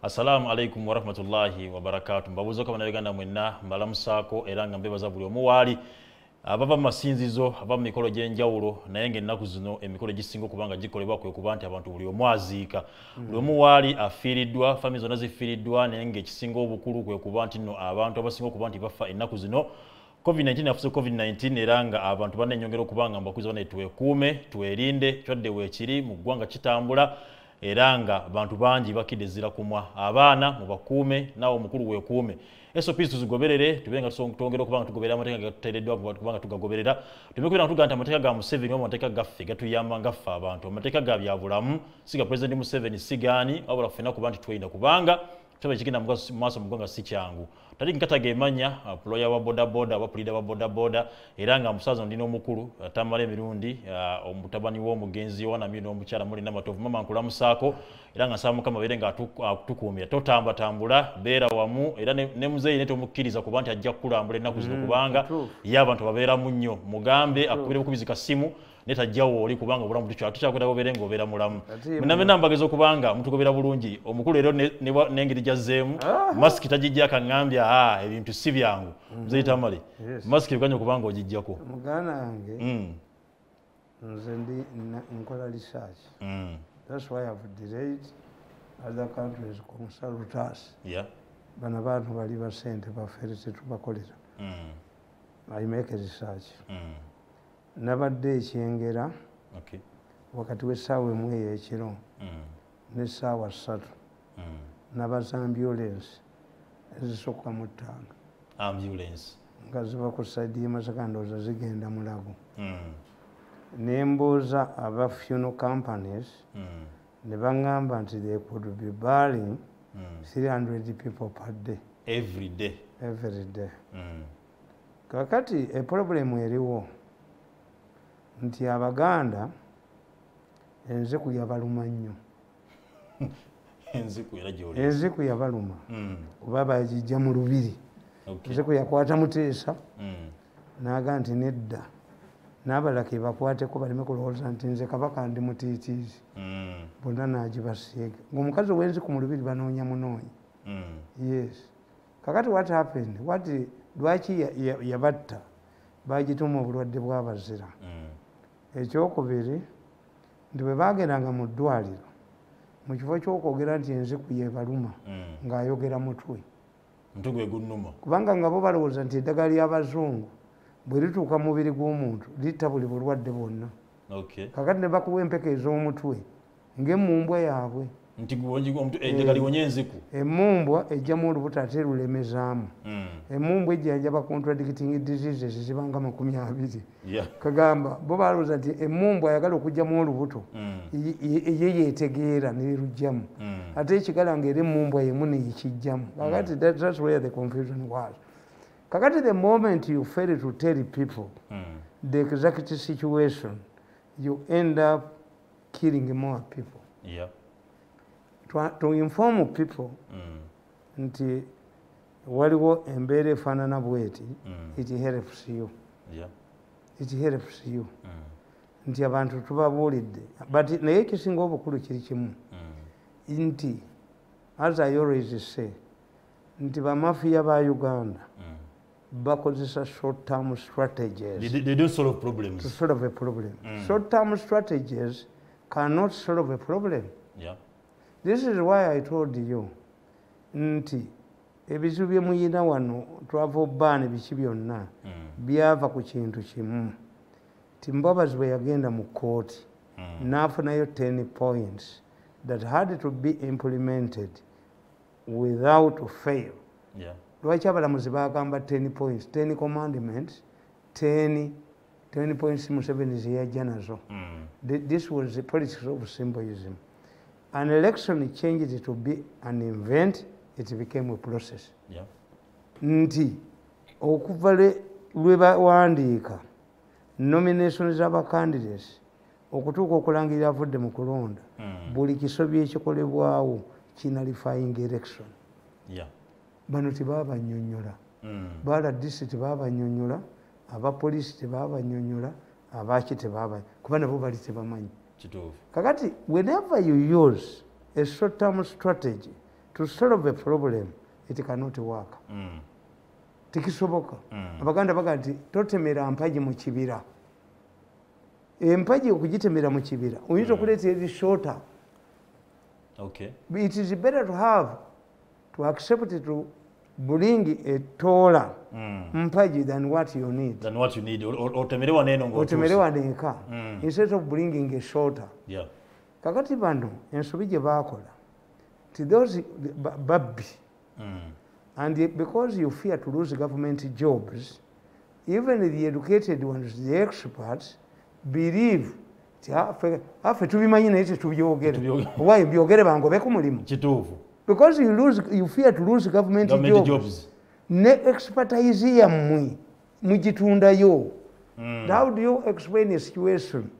Assalamu alaikum wa rahmatullahi wa barakatuh. Mbabuzo kama Uganda mwenna mbalamusako era nga mbebaza buli omu wali abava masinzizo aba mikolo gyenjawulo naye ng'ennaku zino emikolo gisinga okubanga gikolebwa kwe kuba nti abantu buli omu aziika buli omu wali afiiriddwa family zonna zifiiriddwa naye ng'ekisinga obukulu kwe kuba nti nno abantu abasinga okuba nti bafa ennaku zino COVID-19 afuse COVID-19 era nga abantu bannenyongera okuba nga mbakuza bane twekuume twerinde kyadde weekiri mu ggwanga kitambula era nga abantu bangi bakidde zira kumwa abaana mubakuume nawo omukulu weekuume SOPs tuzigoberere tubenga twongera okubanga tugoberera amateeka gatuteereddwa kubanga tugagoberera tumekubira nga tugamba amateeka ga Museveni oba amateeka gaffe gatuyamba ngaffe abantu amateeka ga byabulamu siga President Museveni sigaani wabula ffenna kuba nti tweyina kubanga kyaba ekigenda mu maaso mu ggwanga si kyangu tali nkataga emanya ploya wa bodaboda aba pulida wa bodaboda era nga musaza ndina omukulu Tamale Mirundi omutabani w'omugenzi wana mino omukyala muli namatovu mama nkulamusaako era nga nsaba Mukama beere nga atukuumira totamba tambula beera wamu era ne muzeeyi ne tomukkiriza kuba nti ajja kukulambula ennaku zino kubanga ye abantu babeera mu nnyo mugambe akubire bukubizi kasimu netajjawo oli kubanga obulamu tukyakweta gobeere ng'obeera mulamu munamenna mbageza okubanga mutugobera bulungi omukulu ero n'engeri gyazzeemu masiki tagijja akaŋŋambya ebintu si byangu muzeeyi Tamale masiki biganya okubanga ogijjako muganda wange nze nkola research that's why I've delayed other countries consult us bano abantu bali basente bafere tetubakolera I make a research nabadde ekyengera wakati w'essaawa emu ey'ekiro n'essaawa 3 nabaza ambulance ezisukka mu ttaano nga ziva ku sayidi y'Emasaka ndowooza zigenda Mulago nembuuza aba funeral companies ne baŋŋamba nti they could be burying 300 people per day every day kakati eproblemu eriwo nti Abaganda enziku yabaluma nnyo enziku yabaluma oba bagijja mu lubiri enziku yakwata Muteesa n'aga nti nedda n'abalaka bakwateko baleme kulowooza nti nze kabaka ndi mutiitiizi bonna n'agibasiiga ng'omukazi ow'enziku mu lubiri banoonya munoonya yes kakati what happened lwaki yabatta bagituma obulwadde bw'abazira ekyokubiri nti bwe bagendanga mu ddwaliro mu kifo ky'okwogera nti enziku yebaluma ng'ayogera mutwe kubanga nga bo balowooza nti eddagala ly'abazungu bwe lituuka mu mubiri gw'omuntu litta buli bulwadde bwonna kakati ne bakuba empeka ez'omutwe ng'emmumbwa yaabwe emmumbwa ejjamu olubuto ate lulemezaamu emmumbwa ejjanjaba contradicting diseases zibanga 20 kagamba bo balowooza nti emmumbwa ayagala okugjamu olubuto ye yeetegeera nerujjamu ate ekigala ng'era emmumbwa yemu neyekijjamu kakati that's where the confusion was kakati the moment you fail to tell people the exact situation you end up killing more people to inform people nti waliwo embeera efaanana bweti it helps you nti abantu tubabuulidde but naye ekisinga obukulu kiri kimu nti as I always say nti bamafiya ba Uganda bakozesa short-term strategies they don't solve problems to solve a problem short-term strategies cannot solve a problem This is why I told you nti ebizibu bye muyina wano travel ban biki byonna byava ku kintu kimu Timbabazi bwe yagenda mu kooti n'afunayo 10 points that had to be implemented without fail lwaki abalamuzi bagamba 10 points 10 commandments 10 points Museveni zeyajja nazo this was the politics of symbolism. An election changed it to be an event, it became a process. Nti okuva lwe bawandiika nominations z'aba candidates okutuuka okulangirira avudde mu kulonda buli kisobyo ekikolebwawo kinalifying election. Bano tebabanyonnyola baladisi tebabanyonnyola abapoliisi tebabanyonnyola abaki tebaba kuba nabo bali tebamanyi kakati whenever you use a short-term strategy to solve a problem it cannot work. Tikisoboka. Abaganda baga nti totemera mpagi mu kibira. Empagi okugitemera mu kibira oyinza okuleeta eri shorter. Okay. It is better to accept to bring a taller mpagi than what you need. Than what you need. Otemelewa neno ngo. Otemelewa nenka. Instead of bringing a shorter. Yeah. Kakati bano ensobi gye baakola. To those babbi. And because you fear to lose government jobs, even the educated ones, the experts, believe afe tubimanyi naye tetubyogera. Why byogere bangobe ku mulimu? Kituufu. Because you fear to lose government jobs. Ne expertise yammwe mugitundayo. How do you explain a situation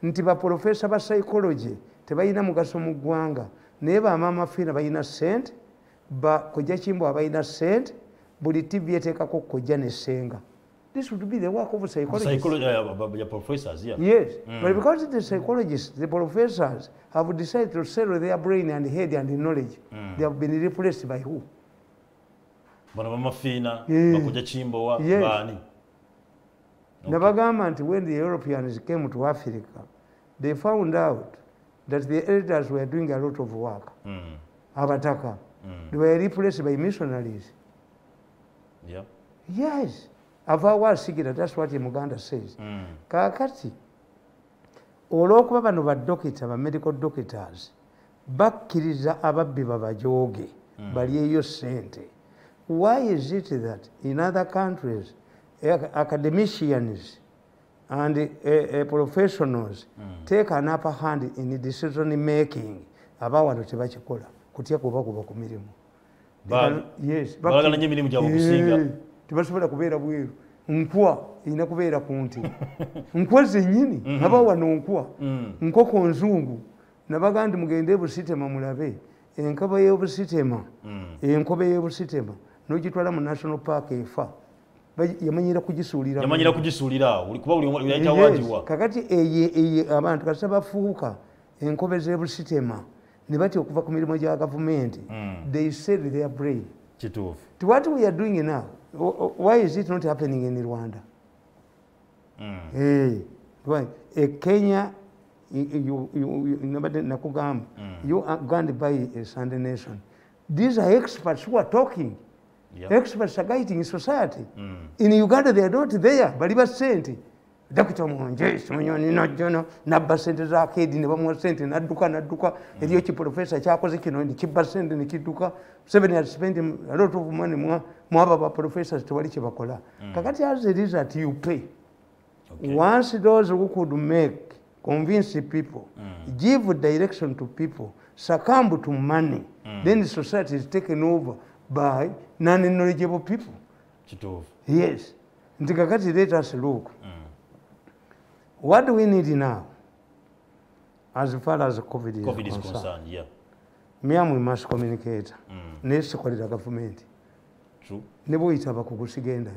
nti ba professor ba psychology tebalina mugaso mu ggwanga naye bamaama fiina balina ssente ba kojja kimbo abalina ssente buli TV eteekako kojja ne ssenga? This would be the work of psychologists. Professors, yeah. Yes, but because the psychologists, the professors have decided to sell their brain and head and knowledge, they have been replaced by who? Yes. Nabagamba nti when the Europeans came to Africa, they found out that the elders were doing a lot of work. Abataka. They were replaced by missionaries. Yeah. Yes. That's what Uganda says. Kakati olw'okuba bano baddokita ba medical doctors bakkiriza ababbi babajooge balyeyo ssente. Why is it that in other countries academicians and professionals take an upper hand in decision making abawano tebakikola kutya kubakuba ku mirimu? Yes. Balagala nnyo emirimu gyabwe okusinga. Tebasobola kubeera bweru. Nkwa erina kubeera ku nti. Nkwa zennyini aba wano nkwa. Nkoko nzungu. Nabagandi mugende ebusitema mulabe. Enkaba y'obusitema. Enkobe y'obusitema. N'ogitwala mu National Park efa. Yamanyira kugisuulira. Yamanyira kugisuulira. Kuba buli yayita wagiwa. Kakati abantu kasita bafuuka enkobe z'ebusitema ne batya okuva ku mirimu gya gavumenti. They sell their brain. Kituufu. To what we are doing now, why is it not happening in Rwanda? Why? Kenya, you are guided by a Sunday nation. These are experts who are talking. Yep. Experts are guiding society. In Uganda, they are not there. Baliba sente. Dr. Monje, Simonyoni, not Jono, Nabba Center Arcade, in the one cent in Naduka, and the professor Chakozikino, and the Chiba Cent in the Kiduka. 7 years spending a lot of money more about professors to Walichibakola. Kakati has it is that you pay. Okay. Once those who could convince people, give direction to people, succumb to money, then the society is taken over by non-knowledgeable people. Yes. And Kakati let us look. What do we need now, as far as COVID is concerned? Yeah. We must communicate. Next call the government. True. Nebo itaba kukusigenda.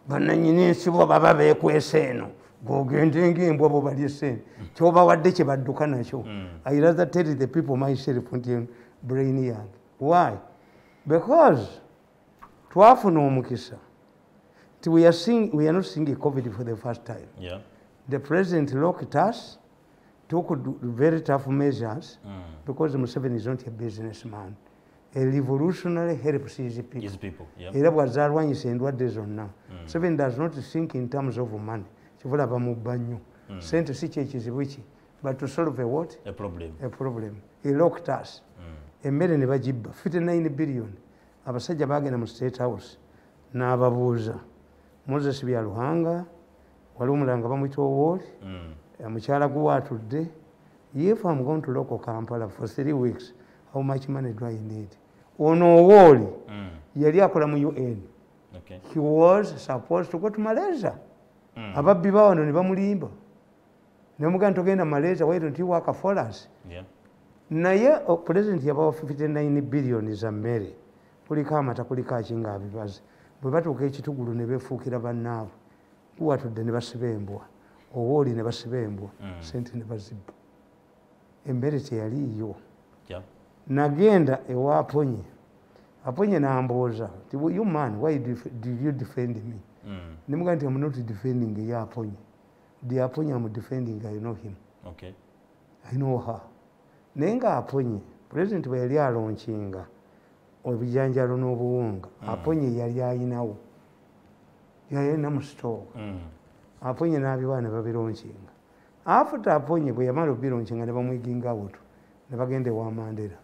Bananyine sibo baba bekweseno. Go gendenge embwabo bali sene. Choba wadde kye badduka nakyo. I rather tell the people myself until brain young. Why? Because twafuna omukisa. We are not seeing COVID for the first time. Yeah. The president locked us, took very tough measures because Museveni is not a businessman. A revolutionary helps his people. His people, yeah. Museveni does not think in terms of money. But to solve a what? A problem. A problem. He locked us. Emmere ne bagibba 59 billion. Abasajja bagenda mu State House n'ababuuza. Moses Byaluhanga wali omulanga bamuyita Owori, mukyala gwe atudde. If I'm going to local Kampala for 3 weeks, how much money do I need? Ono Owori yali akola mu UN. Okay. He was supposed to go to Malaysia. Ababbi bawano ne bamulimba. Ne muganda togenda Malaysia, why don't you work for us? Yeah. Naye president yabawa 59 billion za mmere. Kuliko amata kuliko akinga abibaze. Bwe batuuka ekitugulu ne beefuukira bannaabwe. Kuwatudde ne basiba embwa. Owooli ne basiba embwa. Sente ne bazibba. Emmere teyaliiyo. nagenda ewa Aponye nambuuza you man why did you defend me nemuga nti I'm not defending ya Aponye the Aponye I'm defending I know him okay I know her nenga Aponye president bwe yali alonkinga obujanjalo n'obuwunga Aponye yali ayinawo yayina mu store Aponye n'abiwa ne babironkinga after Aponye bwe yamala obironkinga ne bamwiginga out ne bagende wa Mandela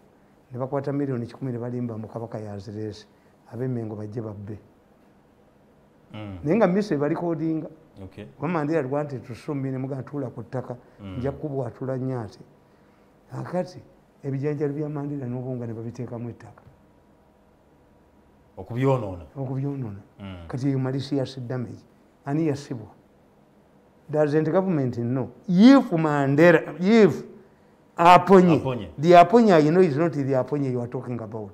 ne bakwata million 10 ne balimba mu kabaka yazirese ab'Emmengo bajje babbe nenga mise bali kodinga okay kwa Mandela rwanti tusumbi ne mugatula ku ttaka nja kubwa atula nyaate akati ebijanjalo bya Mandela n'obuwunga ne babiteeka mu ettaka okubyonona kati eyo malicious damage ani yasibwa doesn't government know if Mandela if Aponye the Aponye you know is not the Aponye you are talking about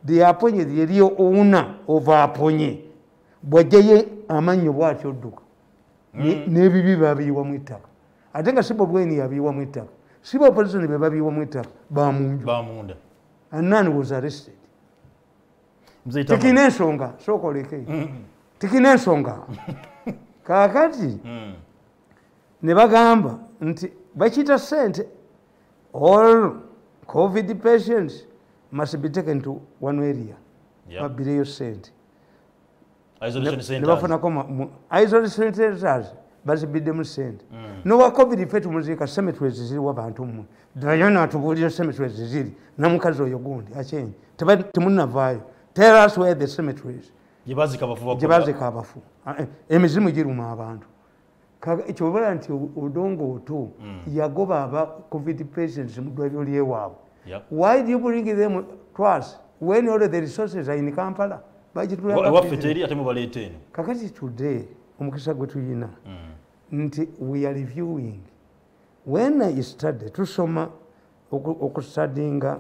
the Aponye the real owner of Aponye bwajeye amanyo bwatyo odduka n'ebibi babiyiwa mu ettaka ate nga sibo bweni yabiyiwa mu ettaka sibo opposition be babiyiwa mu ettaka bamunda and none was arrested tikina ensonga sookoleke tikina ensonga kaakati ne bagamba nti bakiyita sente all COVID patients must be taken to one area babbireyo sente ne bafunako isolation centers bazibiddemu sente nowa COVID fe tumuziika cemeteries ziriwo abantu mmwe dayo naatubuulira cemeteries ziri namukazi oyo gundi akyenyi temunnavaayo tell us where the cemeteries gyebazika abafu emizimu giruma abantu ekyobala nti odongo oto yagoba aba COVID patients mu ddwaliro lyewaabwe why do you bring them to us when all the resources are in Kampala kakati today omukisa gwe tuyina nti we are reviewing when I study tusoma okustudinga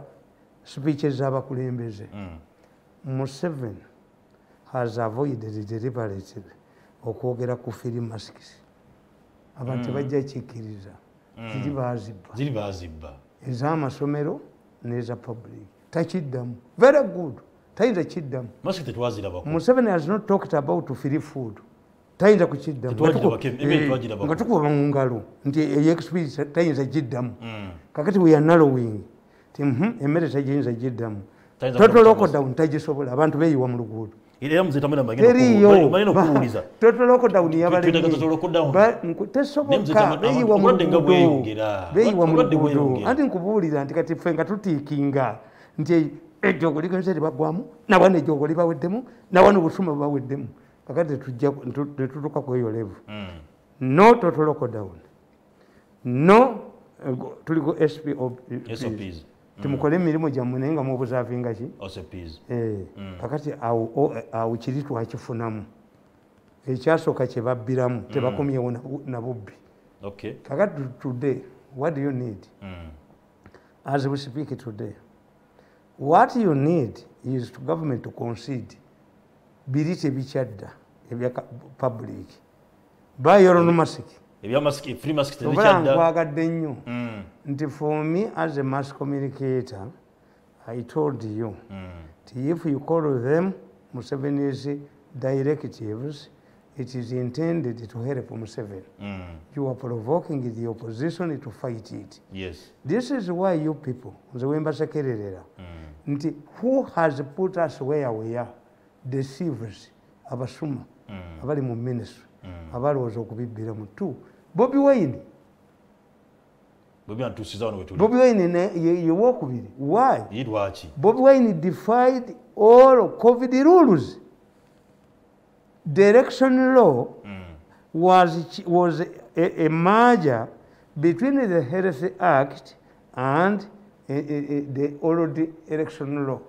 speeches z'abakulembeze Museveni has avoided deliberately okwogera ku free masks abantu bajja kikkiriza ziri bazibba ez'amasomero n'eza public takiddamu very good tayinza kiddamu Museveni has not talked about free food tayinza kukiddamu nga tukuba mu ngalo nti experience tayinza kiddamu kakati we are narrowing ti emmere tayinza kiddamu total lockdown tagisobola abantu beeyiwa mu luguudo total lockdown yabaltesoboka beeyiwa mu luguudo anti nkubuulira nti kati ffe nga tutiikinga nti ejjogo ligenze libagwamu nawano ejjogo libaweddemu nawano obusuma bubaweddemu kakati netutuuka ku eyo levu no total lockdown no tuliko SOPs timukole emirimu gyammwe naye nga mubuzaavinga ki kakati awo kiri twakifunamu ekyasooka kye babbiramu tebakomyewo na bubbi kakati today what do you need as we speak today what you need is to government to concede biri tebikyadda ebya public bayorono masiki nkwagadde nnyo nti for me as a mass communicator I told you if you call them Museveni's directives it is intended to help Museveni you are provoking the opposition to fight it this is why you people nze wembasekererera nti who has put us where we are deceivers abasuma abali mu ministry abalowooza okubibbira mu tu Bobi Wine yewokubiri why Bobi Wine defied all COVID rules the election law was a merger between the Health Act and the old election law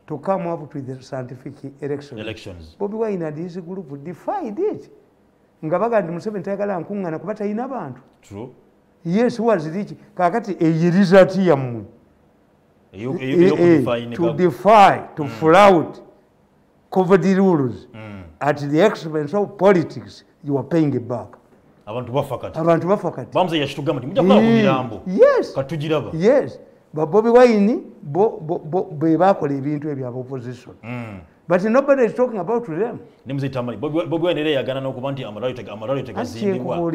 to come up with the scientific elections. Bobi Wine and his group defied it. Nga bagandi Museveni tayagala nkuŋŋaana kuba talina abantu. True. Yes, was rich. Kakati result yammwe. To defy, to flout COVID rules at the expense of politics, you are paying it back. Abantu bafa kati. Abantu bafa kati. Bamuze yashitugamba nti mujja kula ku mirambo. Yes. Katujiraba. Yes. Bobi Wine be bakola ebintu ebya opposition. But nobody is talking about them. Nimzi Tamale Bobi Wine ile yagana nokuba nti amalalo tegazimbibwa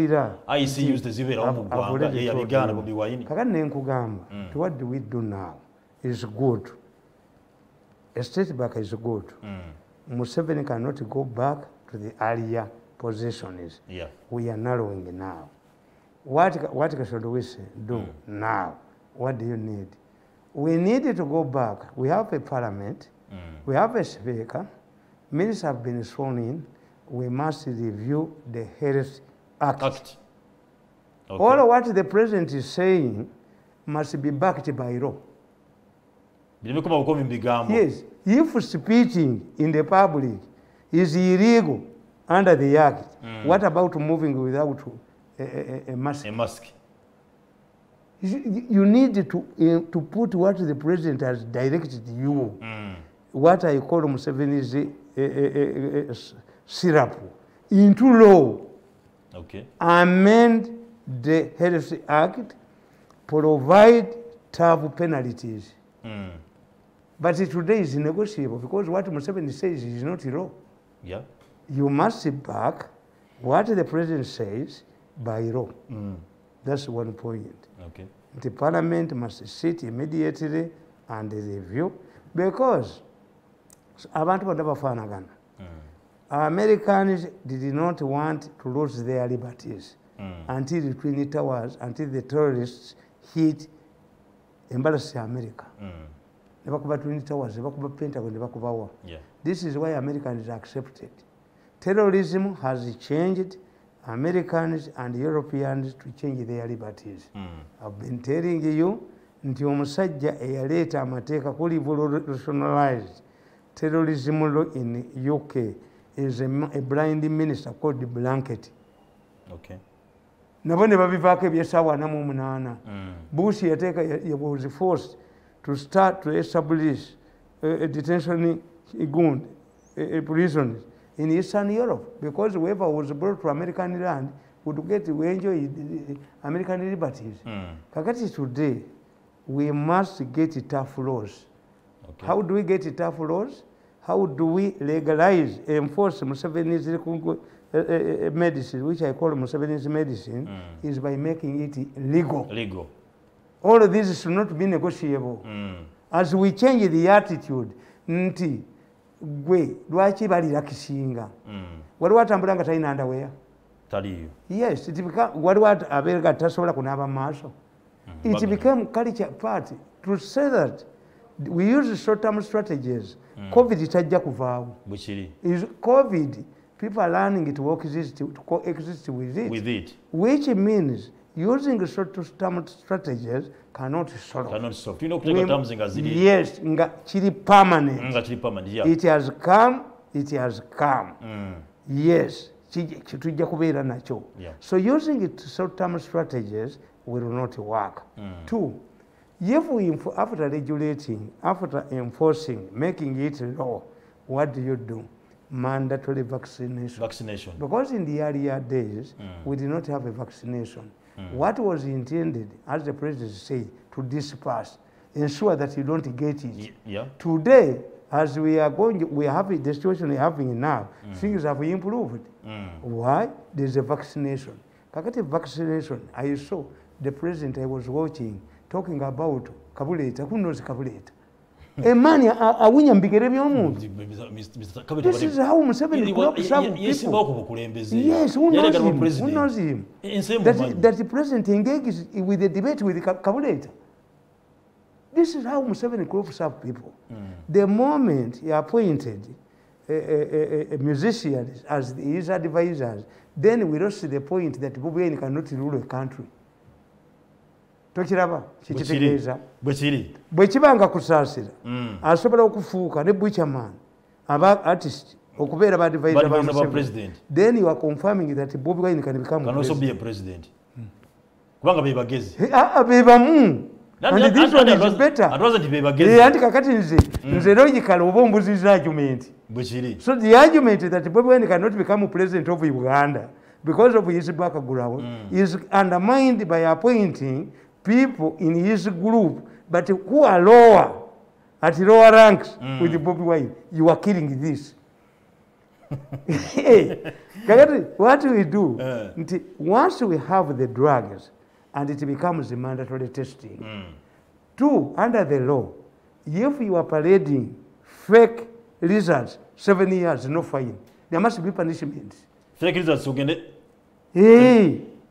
ICU zibera mu Uganda ye yabigana Bobi Wine. Kakati nenkugamba what do we do now is good. A state back is good. Museveni cannot go back to the earlier positions. Yeah. We are narrowing now. What should we say? Do now? What do you need? We need to go back. We have a parliament. We have a speaker. Ministers have been sworn in. We must review the Health Act. Okay. All of what the president is saying must be backed by law. Yes. If speaking in the public is illegal under the Act, what about moving without a mask? A mask. You need to put what the president has directed you, what I call Museveni's syrup, into law. Okay. Amend the Health Act, provide tough penalties. But today is negotiable because what Museveni says is not law. Yeah. You must back what the president says by law. That's one point. Okay. The parliament must sit immediately and review because abantu badabafanagana. Americans did not want to lose their liberties until the Twin Towers, until the terrorists hit embassy America. Nebakuba Twin Towers, nebakuba Pentagon, nebakuba war. This is why Americans accepted. Terrorism has changed Americans and Europeans to change their liberties. I've been telling you, nti omusajja eyaleeta amateeka kuli revolutionized terrorism law in UK is a blind minister called Blanket. Okay. Nabo ne babivaako ebyesaawa 48. Bush was forced to start to establish a detention ground, a prison in Eastern Europe, because whoever was brought to American land would enjoy American liberties. Kakati today, we must get tough laws. Okay. How do we get tough laws? How do we legalize, enforce Museveni's medicine, which I call Museveni's medicine, is by making it legal. Legal. All of this should not be negotiable. As we change the attitude, nti gwe lwaki balira kisinga waliwo atambula nga talina underwear taliyo. Yes, waliwo abeera tasobola kunaaba maaso. It became culture party to say that we use short-term strategies. COVID tajja kuvaawo. Is COVID, people are learning to coexist with it. Which means using short-term strategies cannot solve. You know, yes, chiri permanent. Yeah. It has come. Yes, chitujja kubeera nacho. So using short-term strategies will not work. 2, if we, after regulating, after enforcing, making it law, what do? Mandatory vaccination. Because in the earlier days, we did not have a vaccination. What was intended, as the president said, to disperse, ensure that you don't get it. Today, as we are having the situation we're having now, things have improved. Why? There's a vaccination. Kakati vaccination, I saw the president I was watching talking about Kabuleta. Who knows Kabuleta? A man awinya mbigere by'omuntu. This is how Museveni grew up some people. Yes, who knows him? That the president engages with the debate with Kabuleta. This is how Museveni grew up some people. The moment he appointed musicians as his advisors, then we lost the point that Bobi Wine cannot rule a country. Tokiraba kikitegeeza bwe kibanga kusaasira asobola okufuuka ne butcherman aba artist okubeera ba advisor ba president, then you are confirming that Bobi Wine can become can also be a president kubanga be bagezi be bamu and this one is better anti kakati nze logical oba ombuziza argument so the argument that Bobi Wine cannot become president of Uganda because of his background is undermined by appointing people in his group but who are lower, at lower ranks with the Bobby Wine, you are killing this. What we do, once we have the drugs and it becomes a mandatory testing, 2, under the law, if you are parading fake results 7 years, no fine. There must be punishment. Fake results ugende.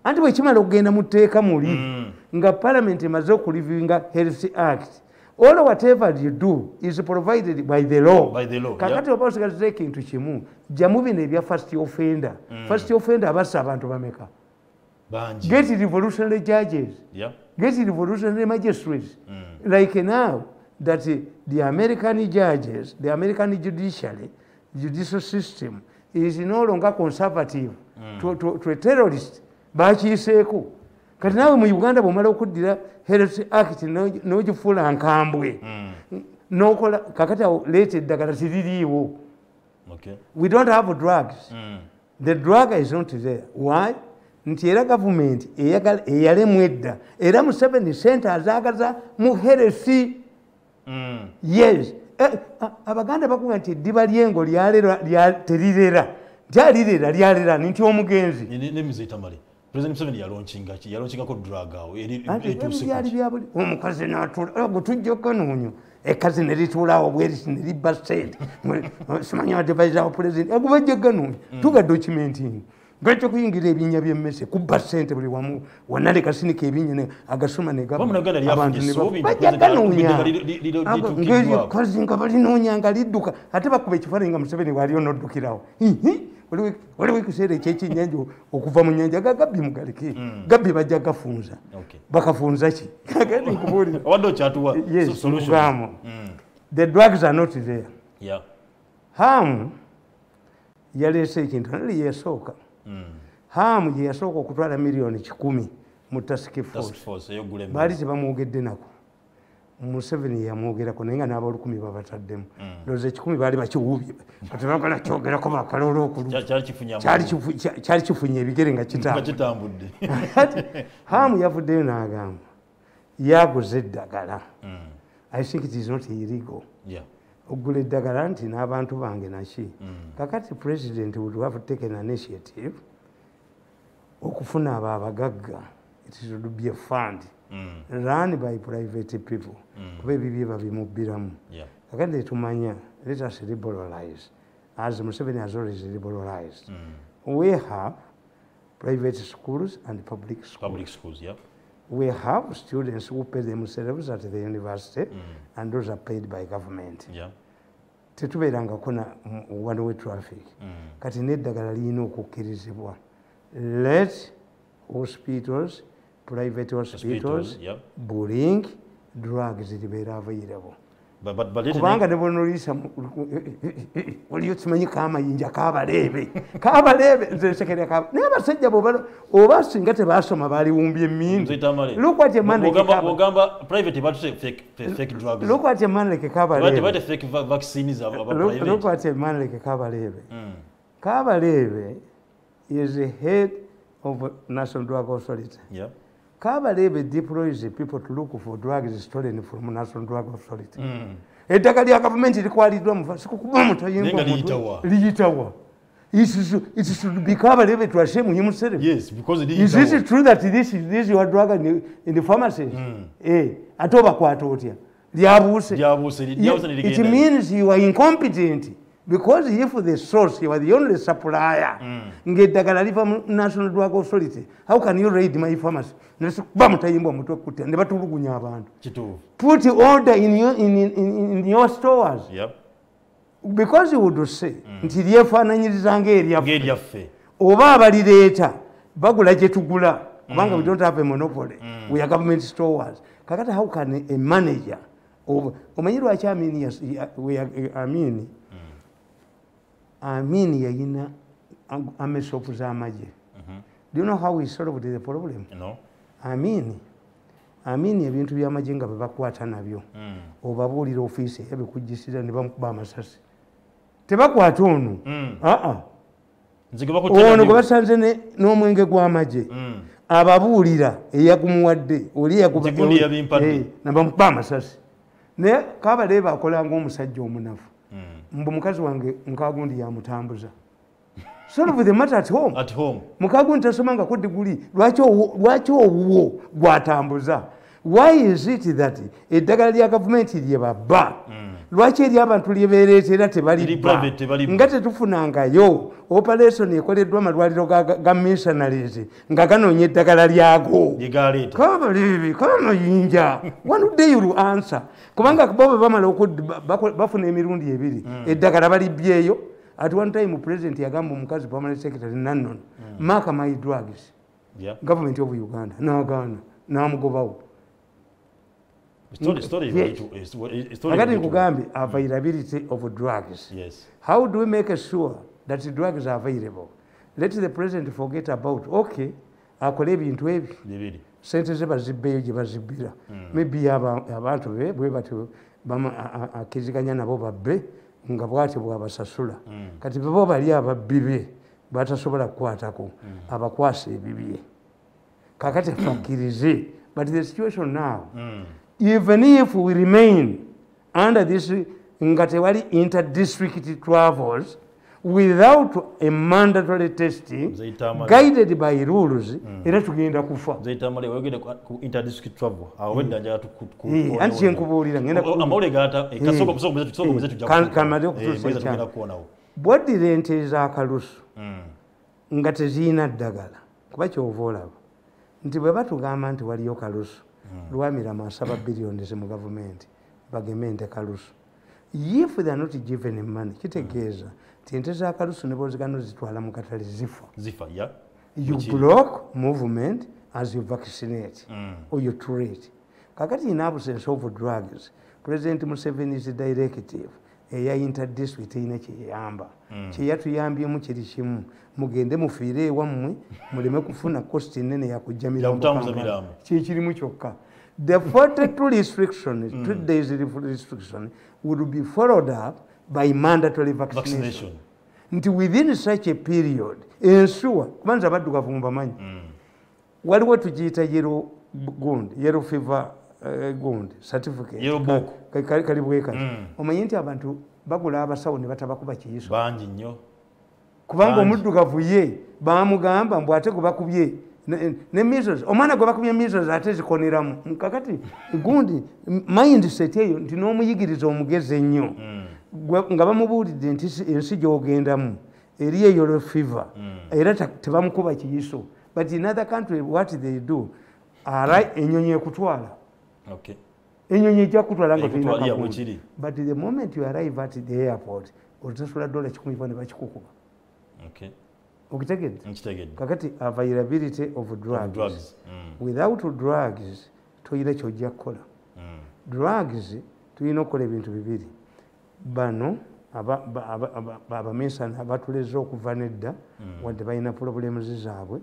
Anti bwekimala okugenda muteeka muli nga parliament emaze okulivinga Health Act. All whatever you do is provided by the law. Kakati oba osigaza ekintu kimu jamu bino ebya first offender. First offender abassa abantu bameka. Get revolutionary judges. Get revolutionary magistrates. Like now that the American judges, the American judicial system is no longer conservative to a terrorist. Bakiyiseeko. Kati naawe mu Uganda bw'omala okuddira Health Act n'ogifuula nkambwe n'okola kakati awo leeta eddagala teririiwo. We don't have drugs. The drug is not there. Why? Nti era gavumenti eyalemwa edda era Museveni sente azaagaza mu health. Yes. Abaganda bakuga nti eddiba ly'engo terirera. Lyalirera lyalera nti omugenzi. N'emize Tamale. President Museveni yalonkinga ko drug awo omukazi n'atuula gutujja okanoonya ekkazi ne lituulaawo bweriti ne libba ssente simanyi advisor wa president agubajja ganoonya tuga documenting gajja kuyingira ebinnya by'emmese kubba ssente buli wamu wanale kasinika ebinnya agasuma bajja ganoonya ng'ekazi nga balinoonya nga lidduka ate bakuba ekifaananyi nga Museveni waali onoddukirawo waliwo ekiseera ekyekinnyanja okuva mu nnyanja gabbi mugaleke gabbi bajja gafunza bakafunza ki the drugs are not there. Hamu yaleese ekintu nali yesooka Hamu gye yasooka okutwala miliyoni 10 mu task force baali tebamwogedde nako Museveni yamwogerako naye nga n'abalukumi babataddemu ndowooza 10 baali bakiwubye kati bagala kyogerako bakaloola okulu kyali kifunye ebigere nga kitambudde. Hamu yavuddeyo n'agamba yaguze eddagala. I think it is not illegal. Ogula eddagala nti n'abantu bange naki kakati president would have taken an initiative okufuna abo abagagga. It should be a fund run by private people kuba ebibye babimubbiramu. Kakati tumanya let us liberalize as Museveni has always liberalized. We have private schools and public schools. We have students who pay themselves at the university and those are paid by government. Tetubeerangako na one-way traffic. Kati n'eddagala lirina okukkirizibwa. Let hospitals, private hospitals bring drugs zibeera available. Kubanga ne bonoliisa waliyo kimanyi k'amayinja kaabaleebe nze nsekerera naye abasajja oba singa tebaasoma baaliwumbye emmindu. Look what a man like Kabalebe. Kabalebe is the head of National Drug Authority. Kabalebe deploys people to look for drugs stolen from National Drug Authority. Eddagala lya gavumenti likwaliddwa mufa sikukuba mutayimbwa liyitawa. It should be Kabalebe to ashame him. Yes, because is it true that this is your drug in the pharmacies? Atoba kwata otya lyabuuse. It means you are incompetent. Because if the source, you are the only supplier, ng'eddagala liva mu National Drug Authority, how can you raid my pharmacy? Bamutayimbwa mutwe kutya ne batulugunya abantu. Put order in your stores. Because you would say, nti lyefaananyiriza ng'eryaffe. Oba abalireeta bagula gye tugula kubanga we don't have a monopoly. We are government stores. Kakati how can a manager omanyi lwaki Amini yayina amesopu z'amagye. Do you know how we solved the problem? No. Amini ebintu by'amagye nga bwe bakwata nabyo obabuulira ofiisi yabikujjisira ne bamukuba amasasi tebakwata ono ono gwe basanze n'omwenge gw'amagye ababuulira eyagumuwadde oli yakubamukuba amasasi naye Kabaleeba akola ng'omusajja omunafu mbu mukazi wange Nkagundi yamutambuza solve the matter at home Mukagundi tasomangako diguli lwaki owuwo gwatambuza why is it that eddagala lya gavumenti lye babba lwaki eri abantu lyebeereetera tebalibba nga tetufunangayo operation ekoleddwa amalwaliro ga missionaries nga ganoonya eddagala lyago Kabaleebe kanoyinja one day you'll answer kubanga bo bamala bafuna emirundi ebiri eddagala balibyeyo at one time president yagamba omukazi permanent secretary Nannon mark my drugs government of Uganda nagaana namugobawo Agati kugambi availability of drugs. Yes. How do we make sure that the drugs are available? Let the president forget about, okay, akole ebintu ebyo. Sente ze bazibbeyo gye bazibbira. Maybe abantu bwe batyo akiziganya nabo babbe nga bwatyo bwabasasula. Kati bo bali ababbibe batasobola kukwatako abakwasa ebibye. Kakati fakirize. But the situation now, even if we remain under this ngatewali inter-district travels without a mandatory testing guided by rules, era tugenda kufa. Tamale wegede ku inter-district travel. Awedda njala anti enkubuulira ngenda amawule gata kasoko mzetu kamade okutuusa bwadira ente ez'akalusu nga teziina ddagala kuba kyova olaba nti bwe batugamba nti waliyo kalusu Lwamira masaba billions mu government bagamente kalusu if they are not given money kitegeeza ente za kalusu ne bozigano zitwala mu katale zifa you block movement as you vaccinate or you treat kakati in absence of drugs President Museveni's directive eya inter-district ine kiyamba kiyatuyambyemu kiri kimu mugende mufiire ewammwe muleme kufuna cost nene yakujjamira kikirimu kyokka the 42 restrictions 2 days restriction would be followed up by mandatory vaccination. Nti within such a period ensure kubanza baddugavu mubamanyi waliwo tugiyita yellow fever gund certificate kali bwekati omanyi nti abantu bagula abasawo ne batabakuba kiyiso bangi nnyo kubanga omuddugavu ye bamugamba mbu ate gwe bakubye ne measles omwana gwe bakubye measles ate zikoneramu kakati gundi mindset eyo nti n'omuyigiriza omugezi ennyo nga bamubuulidde nti ensi gy'ogendamu eri yellow fever era tebamukuba kiyiso but in other country what they do enyonyi ekutwala enyonyi ejja kutwala nga tulina kabundi but the moment you arrive at the airport otasula $110 ne bakikukuba okitegedde kakati availability of drugs without drugs toyina kyojja kukola drugs tulina okukola ebintu bibiri bano abamesana abatuleza okuva nedda wadde balina problems zaabwe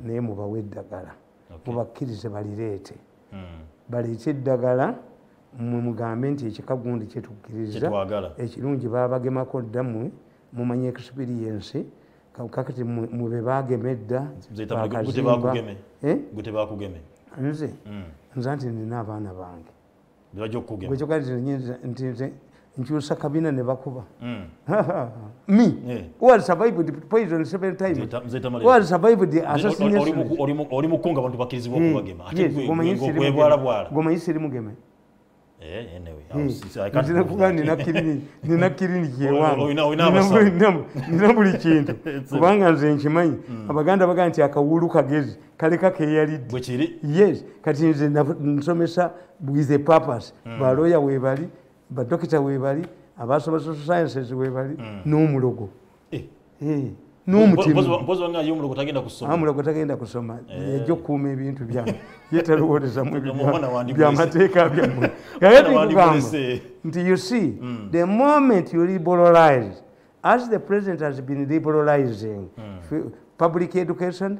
naye mubawe eddagala mubakkirize balireete baleete eddagala mugambe nti ekikagundi kyetukkiriza ekirungi babagemako ddammwe mumanyi experience kakati mube bagema edda nze nti nina abaana bange nti nkyusa kabina ne bakuba me who has survived poison 7 times who has survived the assassination oli mukunga abantu bakirizibwa okubagema ate gomanyi siri mugeme nina kiriniki ewange nina buli kintu kubanga nze nkimanyi abaganda bagaa nti akawulu kagezi kaleka keyalidde yes kati nze nsomesa with a purpose baloya webali badokita webali abasoma social sciences webali n'omulogo n'omulogo tagenda kusoma yajja okukuuma ebintu byange yetalowoolezamu byamateeka byammwe kugamba nti you see the moment you liberalize as the president has been liberalizing public education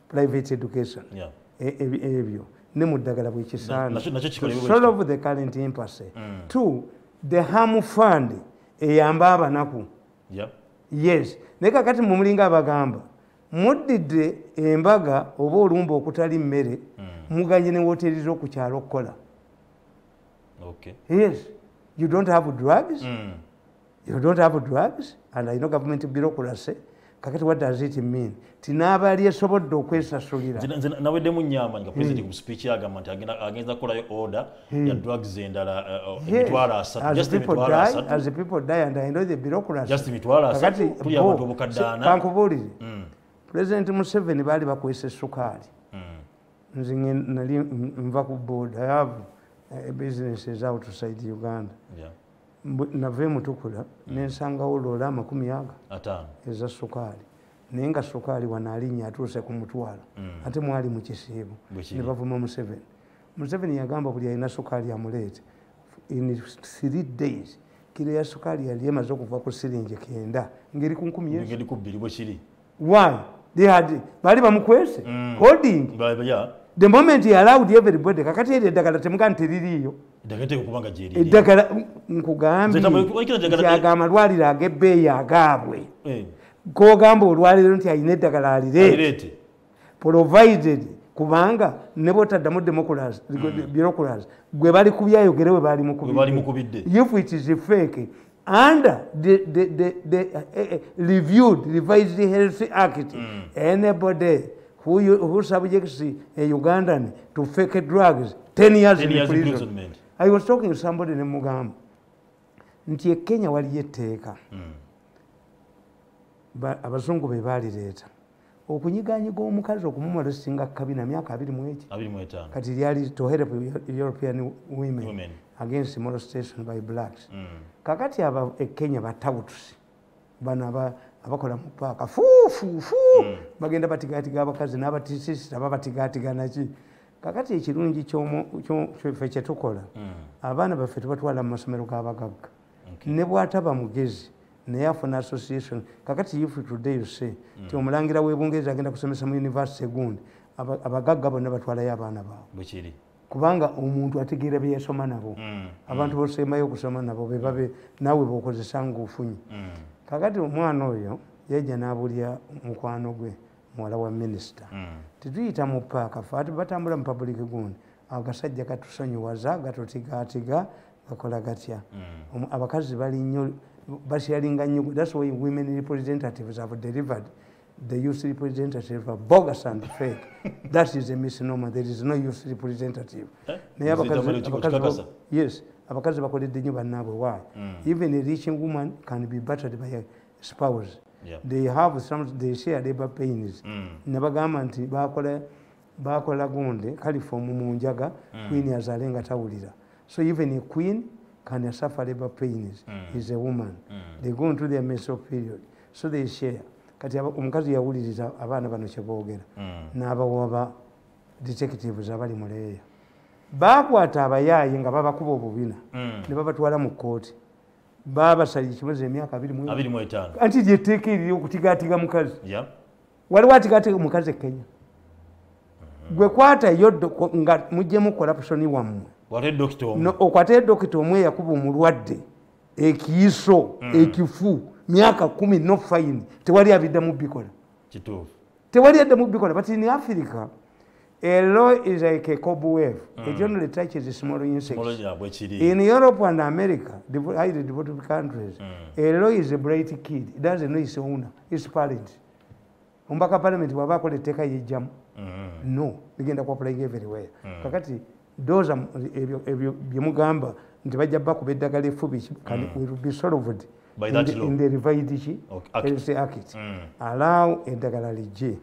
private education ebyo ne mu ddagala bwekisaana solve the current impasse two the harm fund eyamba abanaku yes naye kakati mumulinga abagamba muddidde embaga oba olumba okutali mmere muganye ne woteri z'okukyalo okukola. Yes, you don't have drugs. You don't have drugs, and I know government bureaucracy. Kakati, what does it mean? Tinabali esobodde okwesasulira. Naweddemu nnyamba nga president ku speech yagamba nti agenda kukolayo order ya drugs endala emitwalo 3. Just emitwalo 3. As the people die, and I know the bureaucracy. Just emitwalo 3 kuli abantu obukaddaana. Kankubuulire. President Museveni baali bakwesa essukaali. Nze nali nva ku board. I have businesses outside Uganda. Nave Mutukula nensangawo loola 50 eza ssukaali naye nga ssukaali wano alinnya atuuse ku mutwalo ate mwali mu kisiibo ne bavuma Museveni yagamba buli alina ssukaali amuleete. In 3 days kilo ya ssukaali yali emaze okuva ku siringi 9 ngeri ku 10. Why? Baali bamukwese holding. The moment he allowed everybody, kakati eddagala temugaa teririiyo. Eddagala nkugambye nti amalwaliro ag'ebbeeyi agaabwe. K'ogamba olwaliro nti alina eddagala alireete. Provided kubanga ne bw'otaddamu bureaucracy gwe bali kubyayogere we baali mukubidde. If it is fake, under the revised Health Act, anybody who subjects a Ugandan to fake drugs 10 years in prison. I was talking to somebody in Mugamba. Nti Kenya waliyo etteeka. Abazungu be baalireeta. Okunyigaanyiga omukazi okumumolestinga kabina myaka 25. Kati lyali to help European women against molestation by blacks. Kakati Kenya batawutusi. Bano abakola mu paaka bagenda batigaatiga abakazi n'abatisisita babatigaatiga naki. Kakati ekirungi ky'effe kye tukola abaana baffe tubatwala mu masomero g'abagagga ne bw'ataba mugezi naye afuna association. Kakati if today you say ti omulangira w'Ebungereza agenda kusomesa mu university gundi abagagga bonna batwalayo abaana baabwe kubanga omuntu ategeera bye yasoma nabo. Abantu bosembayo okusoma nabo be babe naawe b'okozesa ng'ofunye. Kakati omwana oyo yajja n'abulya mukwano gwe muwala wa minisita. Tetuyita mu paaka ffe batambula mu public gundi agasajja katusonyiwaza gatutigaatiga gakola gatya. Abakazi bali nnyo basyalinga nnyo. That's why women representatives have delivered the youth representative are bogus and fake. That is a misnomer. There is no youth representative. Yes, abakazi bakoledde nnyo bannaabwe. Why? Even a rich woman can be battered by a spouse. They have they share labor pains. Nabagamba nti bakola gonde kalifomu mu njaga queen azalenga tawulira. So even a queen can suffer labor pains. Is a woman. They go into their menstrual period. So they share. Kati omukazi yawuliriza abaana bano kye boogera n'abawa detectives abali mu leeya. Baakwata abayaaye nga babakuba obubina ne babatwala mu kkooti. Babasalira ekibozo emyaka 25. Anti lyetteeka eriri okutigaatiga mukazi. Waliwo atigaatiga mukazi e Kenya. Gwe kwata yo nga muggyemu corruption wammwe. Okwata dokita omwe yakuba omulwadde ekiyiso ekifu myaka 10 no fine. Tewali abiddamu bikola. Tewali addamu bikola. But in Africa, a law is like a cobweb. It only touches small insects. In Europe and America, highly developed countries, a law is a bright kid. It doesn't know its owner, its parents. Umbaka parliament wabako leteka yejamu. No, ligenda kwa applying everywhere. Kakati those byemugamba nti bajja bakubedagala efubi will be solved by that law in the revised Health Act. Allow eddagala lijje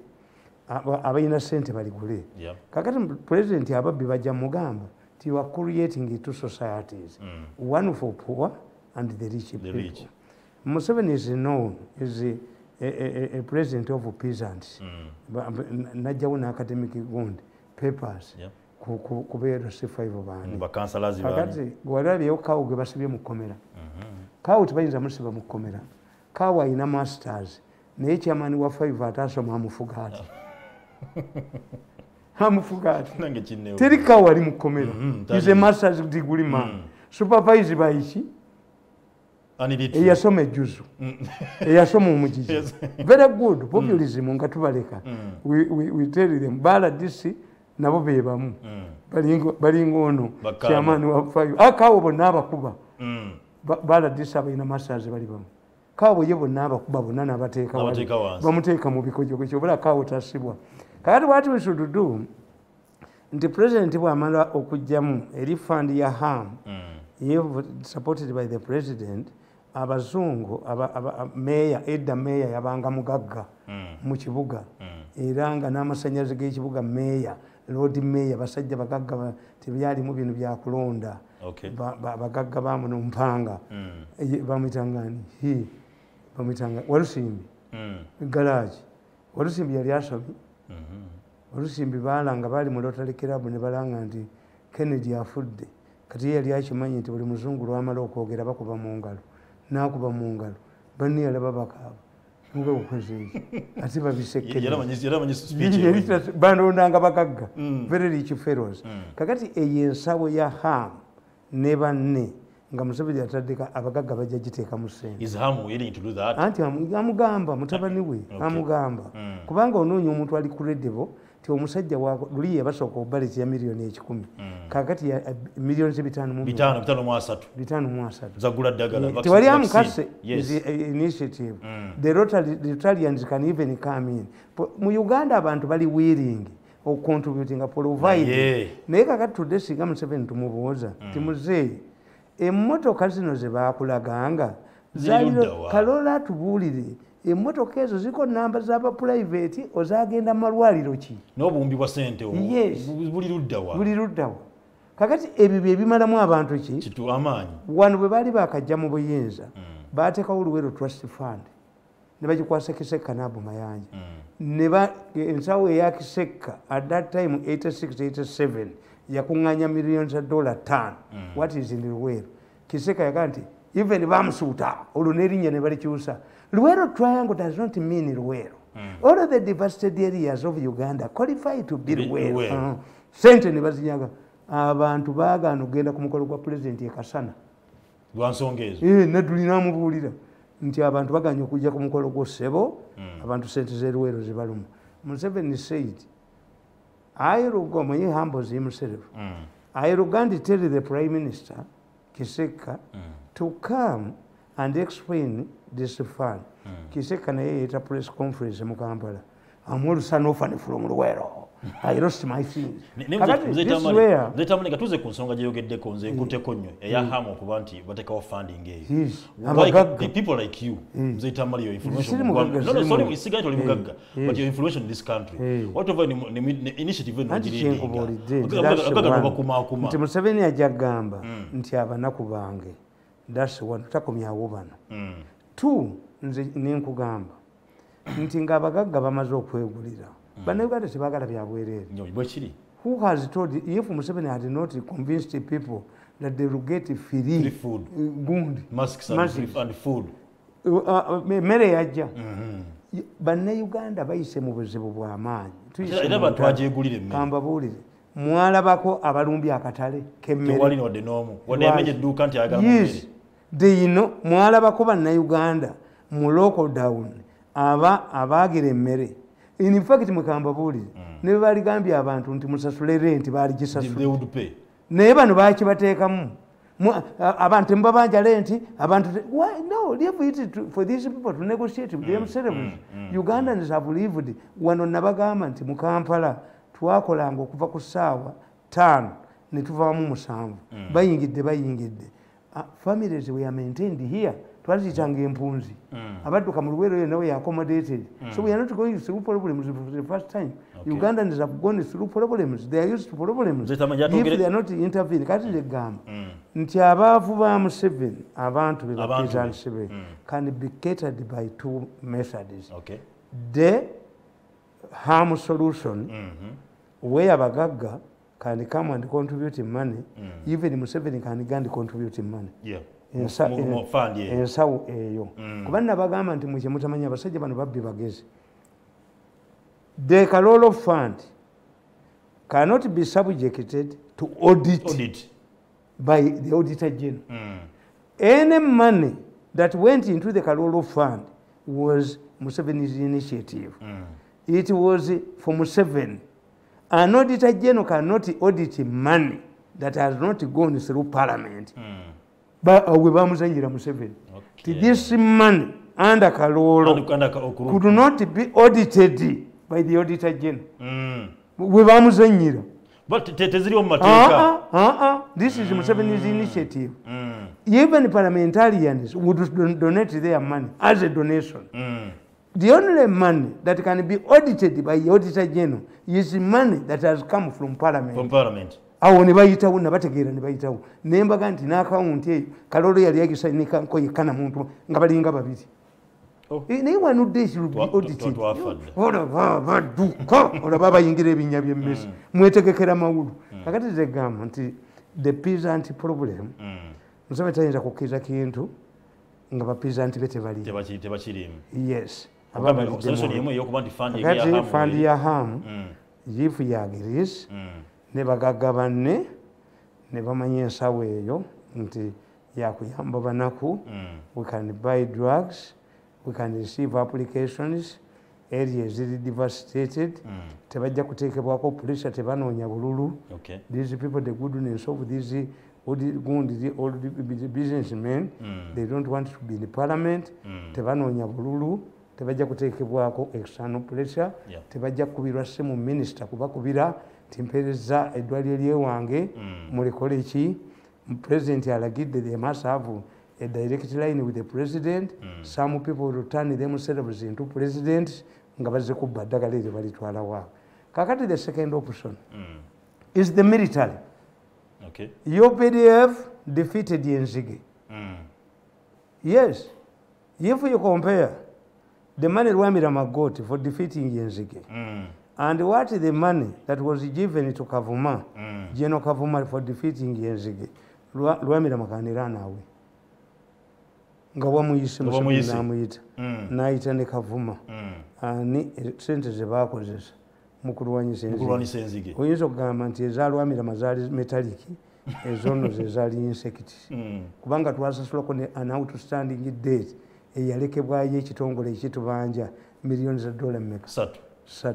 abalina ssente baligule. Kakati president ababbi bajja mugamba nti you are creating two societies, one for poor and the rich people. Museveni is known as a president of peasants. Najjawo n'academic gundi papers kubeera C5 baani kakati gwalabyewo kawo gwe basibye mu kkomera. Kawo tebayinza musiba mu kkomera. Kawo alina masters naye chairman wa 5 atasoma amufuga ati. Amufuga ati. Teri kawo ali mu kkomera. Is a master's degree man. Supervised by ki? eyasoma ejjuzu eyasoma omugigi very good populism nga tubaleka we tell them bala disi nabo bebamu balinga ono chairman wa fayo akawo bonna abakuba bala disi abalina masters bali bamu kawo ye bonna abakuba bonna n'abateeka bamuteeka mu bikojo kyobula kawo tasibwa kakati what we should do nti president bw'amala okujjamu eri fund ya ham supported by the president abazungu meya edda meya yabanga mugagga mu kibuga era nga n'amasannyalaze g'ekibuga meya lord meya basajja bagagga tebyalimu bintu byakulonda bagagga bamuno mpanga bamwitangani bamwitanga walusimbi garage walusimbi yali asomye olusimbi balanga bali mu Rotary Club ne balanga nti Kennedy afudde kati yali akimanyi nti buli muzungu lwamala okwogera bakuba mu ngalo n'akuba mu ngalo banne yalaba bakaaba nga okoze eki ate babisekkedde bandondanga bagagga very rich fellows kakati eyo ensawo ya ham ne banne nga Museveni ataddeka abagagga bajja giteeka mu ssente anti amugamba mutabani we amugamba kubanga onoonya omuntu ali credible ti omusajja luli yabasooka obaleti ya miliyoni 10 kakati ya miliyoni 5.3 tewali amukase initiative the Rotarians can even come in mu Uganda abantu bali willing ocontributing provide naye kakati tudde singa Museveni tumubuuza timuzeeyi emmotoka zino ze baakulaganga kalola tubuulire emmotoka ezo ziko namba z'aba private ozagenda mu malwaliro ki n'obuwumbi bwa ssente buli luddawa kakati ebyo bye bimalamu abantu ki amaanyi wano bwe baali bakajja mu buyinza baateekawo Luweero Trust Fund ne bagikwasa Kisekka n'Abu Mayanja ensawo eya Kisekka at that time 86-87 yakuŋŋanya miliyoni za $5 what is in Luweero Kisekka yagaa nti even bamusuuta olwo n'erinnya ne balikyusa Luweero triangle does not mean Luweero all of the devastated areas of Uganda qualify to be Luweero sente ne bazinyaga abantu baagaana okugenda ku mukolo gwa pulezidenti e Kasana lwansonga ezo Nadduli n'amubuulira nti abantu baganya okujja ku mukolo gwo ssebo abantu sente z'e Luweero zibaluma Museveni said I will go, when he humbles himself, I will go and tell the Prime Minister, Kisekka, to come and explain this fund. Kisekka na yeye ita press conference mu Kampala. I'm all son of an from Luweero. I lost my things. Nzetamani katuze ku nsonga gyeyogeddeko nze nkuteko nnyo eya hamu okuba nti bateekawo funding eyo. The people like you, Nzetamani your information. No, sorry, isigani toli mugagga, but your information in this country. Whatever initiative eno giringa. Nti Museveni ajja gamba nti abanaku bange. That's one. Takomyawo bano. Two, nze nenkugamba. Nti ng'abagagga bamaze okwegulira. Bannayuganda tebagala bya bwereere. Who has told if Museveni had not convinced the people that they will get free food, gundi, masks and food, mmere yajja. Bannayuganda bayise mu buzibu bw'amaanyi. Era abantu bagyegulira emmere. Kambabuulire. Mwalabako abalumbi akatale k'emmere. Tewali n'odde n'omu. Wadde yamenye edduuka nti ayagala mmere. Yes. Mwalabako bannayuganda mu lockdown abaagira emmere. In fact Mukambabuulire ne baligambye abantu nti musasule rent baali gisasule naye bano bakibateekamu abantu mbabanja rent abantu why no leave it for these people to negotiate with themselves. Ugandans have lived wano nabagamba nti mu Kampala twakolanga okuva ku ssaawa 5 ne tuvaamu 7 bayingidde families were maintained here. Twazitanga empunzi abadduka mu Luweero nawe ya accommodated. So we are not going through problems for the first time. Ugandans have gone through problems. They are used to problems. If they are not intervening, kati le gamba nti abaavu ba Museveni abantu be bakiza Museveni can be catered by two methods. The harm solution where abagagga can come and contribute money. Even Museveni can go and contribute money. Ensawo eyo kuba nabagamba nti mwe mutamanya abasajja bano babbi bagezi. The Kalolo Fund cannot be subjected to audit by the Auditor General. Any money that went into the Kalolo Fund was Museveni's initiative. It was for Museveni. An auditor general cannot audit money that has not gone through parliament. But we Museveni. This money under Kalolo could not be audited by the auditor general. We But this is Museveni's initiative. Even parliamentarians would donate their money as a donation. The only money that can be audited by the auditor general is money that has come from parliament. From parliament. Awo ne bayitawo nabategeera ne bayitawo nembaga nti n'akawunti eyo Kalolo yali yagisainika nko yekana muntu nga balinga babiri. Naye wanudde should be audited. Badduka olaba bayingira ebinnya by'emmesi mwetegekera mawulu. Kakati zegamba nti the peasant problem Museveni tayinza kukkiriza kintu nga bapeasant be tebakirimu. Yes. Kakati fandi ya hamu yifu ya Greece ne bagagga banne ne bamanya ensawo eyo nti yakuyamba banaku. We can buy drugs, we can receive applications, areas ziri devastated, tebajja kuteekebwako pressure, tebanoonya bululu. These people, the goodness of these all the businessmen, they don't want to be in the parliament, tebanoonya bululu, tebajja kuteekebwako external pressure, tebajja kubirwa ssemu minister kubakubira timpereza eddwaliro ly'ewange mulikole ki. President alagidde they must have a direct line with the president. Some people will turn themselves into presidents nga bazze kubba ddagala eryo balitwala waabwe. Kakati the second option is the military. Your PDF defeated Yenzige. Yes. If you compare the money Rwamirama got for defeating Yenzige and what the money that was given to Kavuma, General Kavuma for defeating Yenzige, Rwamirama kanira nawe. Nga wamuyise Museveni namuyita n'ayita ne Kavuma ani sente ze baakozesa mu kulwanyisa enzige. Oyinza okugamba nti eza Rwamirama zaali metallic, ezono ze zaali insects. Kubanga twasasulako ne an outstanding debt eyalekebwayo ekitongole ekitubanja miliyoni za dola mmeka? 3.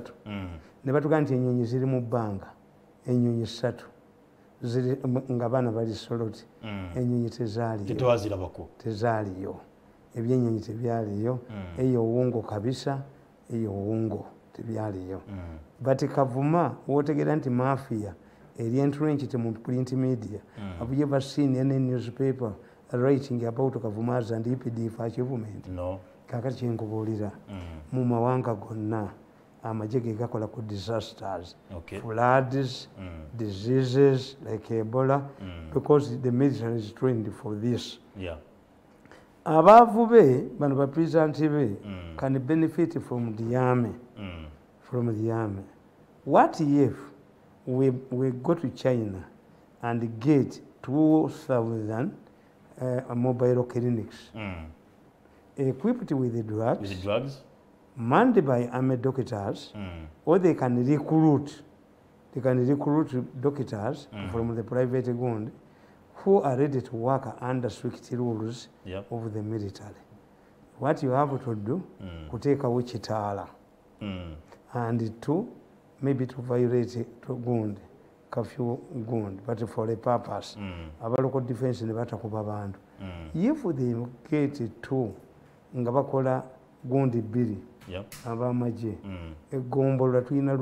Ne batuga nti ennyonyi ziri mu bbanga, ennyonyi 3 ziri nga baana bali soloti, ennyonyi tezaaliyo, ebyennyonyi tebyaliyo, eyo owungo kabisa, eyo owungo tebyaliyo. But Kavuma wotegeera nti mafia eri entrenched mu print media. Have you ever seen any newspaper writing about Kavuma's and EPDF achievement? No. Kakati kyenkubuulira mu mawanga gonna amagye ge gakola ku disasters, floods, diseases like Ebola, because the military is trained for this. Abaavu be bano bapeasant be can benefit from the army. What if we go to China and get 2,000 mobile clinics equipped with the drugs, manned by army doctors, or they can recruit doctors from the private ground who are ready to work under strict rules of the military. What you have to do, to take away chitala, and maybe to violate gund, curfew gund, but for a purpose. Our local defense in the Batakuba band. If they get to Ngabakola gundi biri, abamaje, egombolola tulina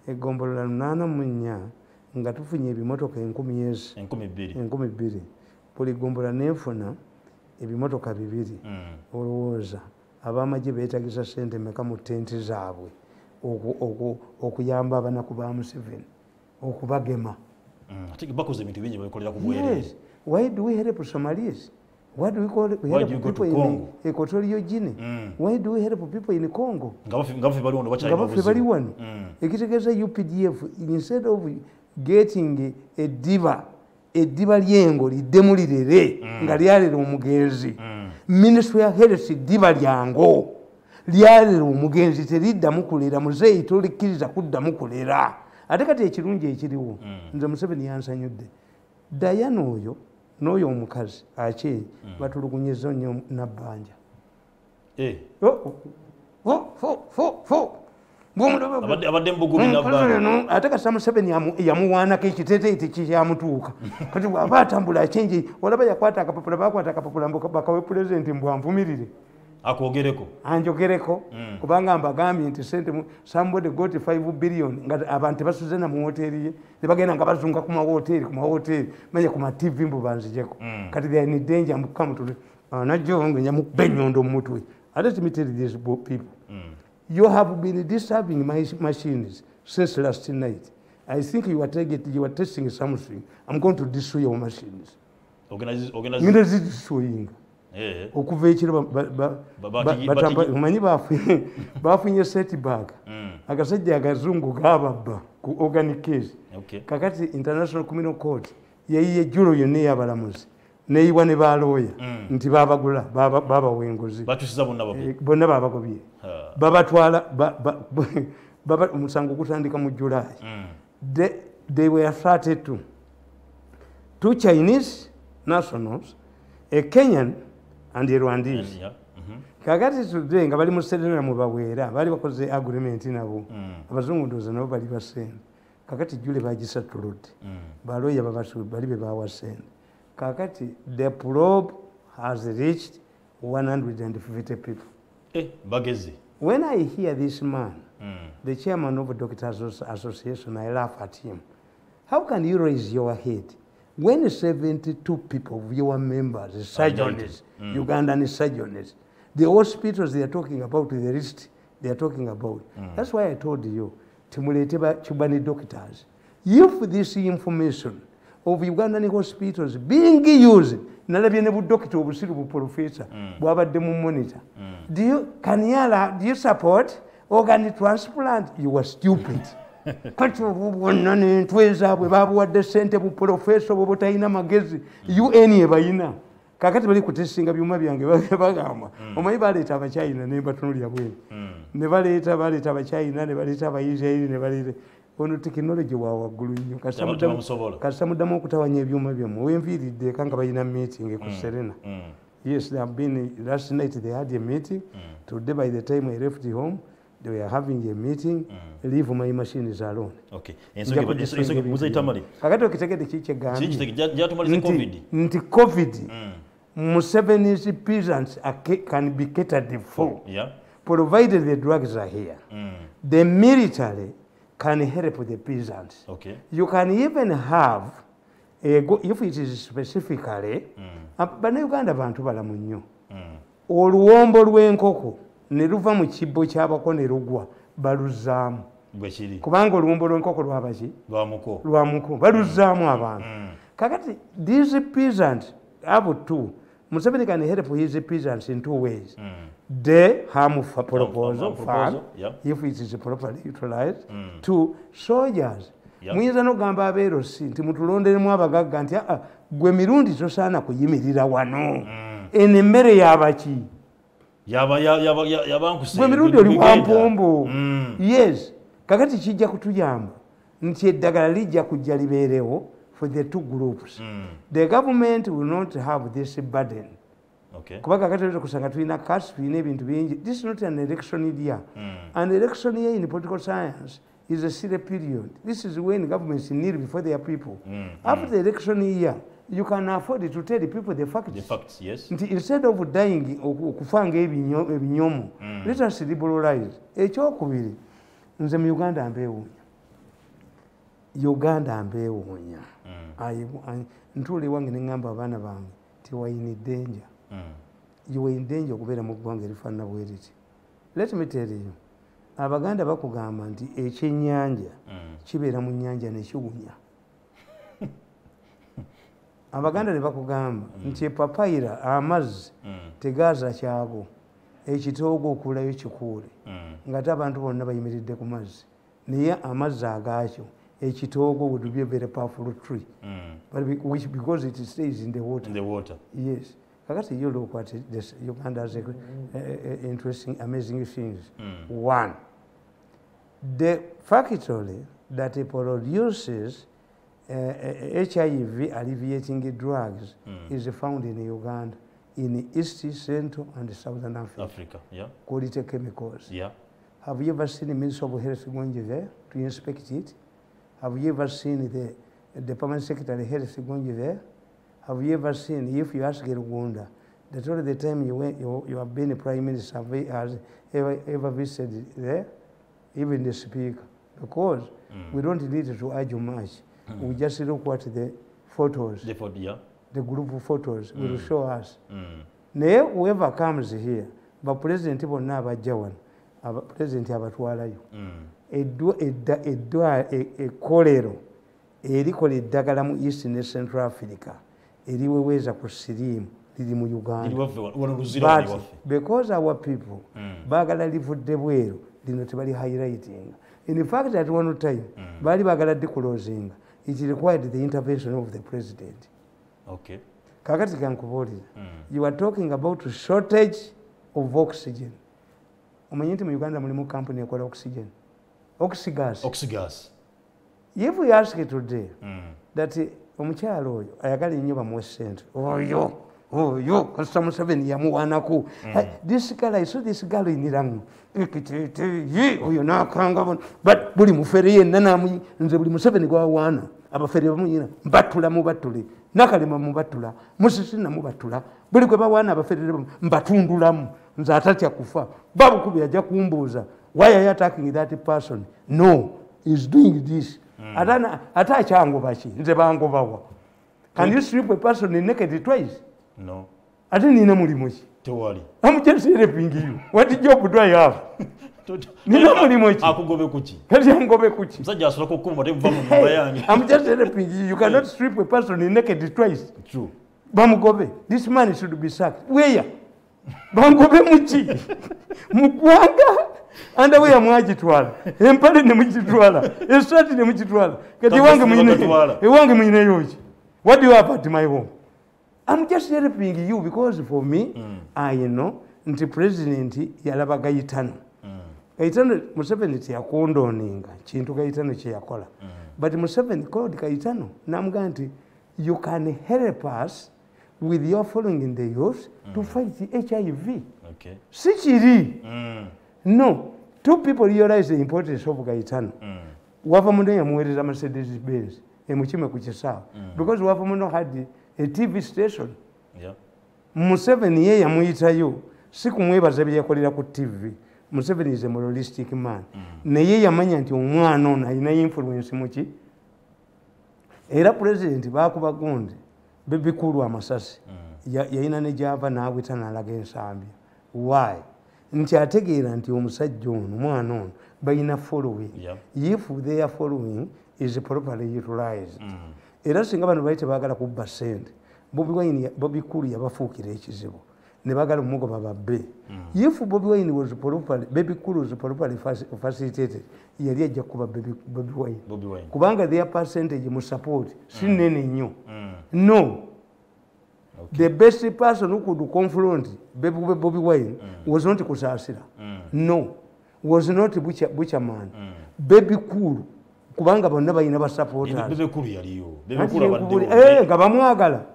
8 nga tufunye ebimotoka 10,000 buli gombola nefuna ebimotoka 2 olowooza abamaje beetagisa sente meka mu tenti zaabwe okuyamba abanaku ba Museveni okubagema. Yes. Why do we help Somalis? Why do we help people in Equatorial Guinea? Why do we help people in Congo? Ngabafe bali wano. Ekitegeeza UPDF, instead of getting a diva lyengo liddemulirere nga lyalera omugenzi, Ministry of Health diva lyango lyalera omugenzi teriddamu kulera, muzeeyi tolikkiriza kuddamu kulera. Ate kati ekirungi ekiriwo, nze Museveni yansanyudde, Diana oyo n'oyo omukazi akyeyi batulugunyiza nnyo nabbanja abadde mubugumi nabbanja ate kasita Museveni yamuwaanako ekiteeteeyi tekikyamutuuka kati bw'aba atambula akyenje olaba yakwata akapapula bakwata akapapula bakawe pulezidenti mbwanvumirire akwogereko anjogereko kubanga mbagambye nti sente somebody got 5 billion nga abantu tebasuze na mu hoteri ye nebagenda nga bazunga ku mahoteri manye ku ma TV mbu banzijeko kati they are in danger mbukamu tuli najjo ngo nyamukube nnyondo mu mutwe. Let me tell these people you have been disturbing my machines since last night. I think you are testing something. I'm going to destroy your machines. Organize okuva ekiro manyi bafunye setback akasajja akazungu kababba ku organic case kakati international criminal court yeyiye jjulo yonna ey'abalamuzi neyiwa ne balooya nti babagula babawa engozi bonna babagobye babatwala omusango gutandika mu July. They were started to two Chinese nationals, a Kenyan and a Rwandese. Kakati today nga bali mu Serena mu baweera bali bakoze agreement nabo abazungu ndoza nabo bali basente kakati jule bagisatuludde baloya babasulu bali be bawasente kakati the probe has reached 150 people. Bagezi. When I hear this man, the chairman of the Doctors Association, I laugh at him. How can you raise your head when 72 people of your members, surgeons, Ugandan surgeons, the hospitals they are talking about, the list they are talking about. That's why I told you, Timulete Chubani doctors, if this information of Ugandan hospitals being used, nalabyenebu doctor obusiru bu professor bwabadde mu monitor, do you support organ transplant? You are stupid. Kati obubona n'entwe zaabwe babuwadde ssente bu professor bwe butalina magezi UN ebayina kakati bali kutesinga byuma byange bagamba omanyi baleeta abachina ne batunulya bwe ne baleeta abachina ne baleeta abayisraeli ne baleeta ono technology wa waggulu nnyo kasita muddamu okutawanya ebyuma byammwe wenviiridde kanga balina meeting ku Serena. Yes, they have been last night they had a meeting. Today by the time I left home they were having a meeting. Leave my machines alone. Okay. Tamale. Kakati okitegedde kiki egambye jatumalize COVID. Nti COVID Museveni's peasants can be catered for, provided the drugs are here. The military can help the peasants. Okay. You can even have if it is specifically Bannayuganda bantu balamu nnyo oluwombo lw'enkoko ne luva mu kibbo kyabako ne lugwa baluzaamu kubanga oluwombo lw'enkoko lwabaki lwamuko baluzaamu abantu. Kakati these peasants have two. Museveni can help his peasants in two ways. The harm proposal fund, if it is properly utilized. Two, soldiers. Muyinza n'ogamba abeerosi nti mutulonderemu abagagga nti gwe Mirundi tosaana kuyimirira wano eno emmere yabaki gwe Mirundi oli wampombo. Yes, kakati kijja kutuyamba nti eddagala lijja kujja libeerewo for the two groups. The government will not have this burden. Kuba kakati oleta kusanga tulina cuts tulina ebintu bingi. This is not an election year. An election year in political science is a serious period. This is when governments kneel before their people. After the election year, you can afford to tell the people the facts. The facts, yes. Instead of dying okufanga ebinyomo, let us liberalize. Ekyokubiri, nze mu Uganda mbeewuunya. Ntuule wange ne ngamba abaana bange ti wayini danger. You were in danger okubeera mu ggwanga erifaanana bwe riti. Let me tell you, Abaganda bakugamba nti ekyennyanja kibeera mu nnyanja ne kiwunya. Abaganda ne bakugamba nti epapayira amazzi tegaaza kyago ekitoogo okulayo kikuule ng'ate abantu bonna bayimiridde ku mazzi naye amazzi agaakyo ekitoogo would be a very powerful tree because it stays in the water. Yes. Kakati you look at this Uganda has interesting, amazing things. One, the factory that produces HIV alleviating drugs is found in Uganda, in East, Central, and Southern Africa. Yeah. Quality chemicals. Yeah. Have you ever seen the Minister of Health going there to inspect it? Have you ever seen the Department Secretary of Health going there? Have you ever seen, if you ask Uganda, that all the time you have been a Prime Minister, has ever visited there? Even the Speaker. Because we don't need to argue much. We just look at the photos. The group photos will show us. Now, whoever comes here, but President bonna abajja wano, President abatwalayo. Ekkolero erikola eddagala mu East ne Central Africa eriweweeza ku siriimu liri mu Uganda. But because our people baagala livudde bweru, lino tebali highlighting. In fact, at one time, bali baagala declosing. It required the intervention of the President. Okay. Kakati kankubuulira. You are talking about shortage of oxygen. Omanyi nti mu Uganda mulimu company ekola oxygen. Oxygas. If we ask today that omukyalo oyo ayagala ennyo bamuwe ssente, oyo kasita Museveni yamuwaanako, this girl, I saw this girl in Irangu, oyo n'akanga bona, but buli mufere yenna namuyi, nze buli Museveni gwawaana abafere bamuyina mbatula mubatule, Nakalema mubatula, Musisi namubatula, buli gwe bawaana abafere mbatundulamu, nze atatya kufa, babukubi ajja kumbuuza, why are you attacking that person? No, he's doing this. Ate akyangoba ki? Nze bangobawa. Can you strip a person naked twice? No. Ate nina mulimu ki? Tewali. I'm just helping you. What job do I have? Nina mulimu ki? Akugobe kuki? Kati angobe kuki? Msajja asobola okukuma temuva mu nyumba yange. I'm just helping you. You cannot strip a person naked twice. True. Bamugobe. This man should be sacked. Where? Bangobe muki? Mugwanga. Anda we amwagitwala empale ne mugitwala esati ne mugitwala kati wange mwine yoki. What do you have at my home? I'm just helping you because for me I know nti president yalaba Gayitano. Gayitano Museveni teyakondoninga kintu Gayitano kye yakola. But Museveni called Gayitano namugamba nti you can help us with your following in the youth to fight HIV. Okay. Sikiri. No, two people realize the importance of Gayitano. Wava muno yamuweereza Mercedes Benz emukime ku kisaawe because wava muno had a TV station. Yeah. Museveni ye yamuyitayo si kumwebaza bye yakolera ku TV. Museveni is a moralistic man. Naye yamanya nti omwana ono alina influence muki. Era president baakuba gundi bebikulu amasasi yayina ne gyava n'awita n'alaga ensambi. Why? Nti ategeera nti omusajja ono mwana ono balina following. If their following is properly utilized. Era singa bano bali tebaagala kubba ssente, Bobi Kulu yabafuukira ekizibu ne baagala omugoba babbe. If Bobi Wine was properly, Baby Kulu was properly facilitated, yali ajja kuba Bobi Wine. Kubanga their percentage mu support si nnene nnyo. No. Okay. The best person who could confront Bobi Wine was not Kusasira. No. Was not Butcherman. Baby Kulu. Kubanga bonna balina ba supporters. Baby Kulu yaliyo. Baby Kulu abadde. Nga bamwagala.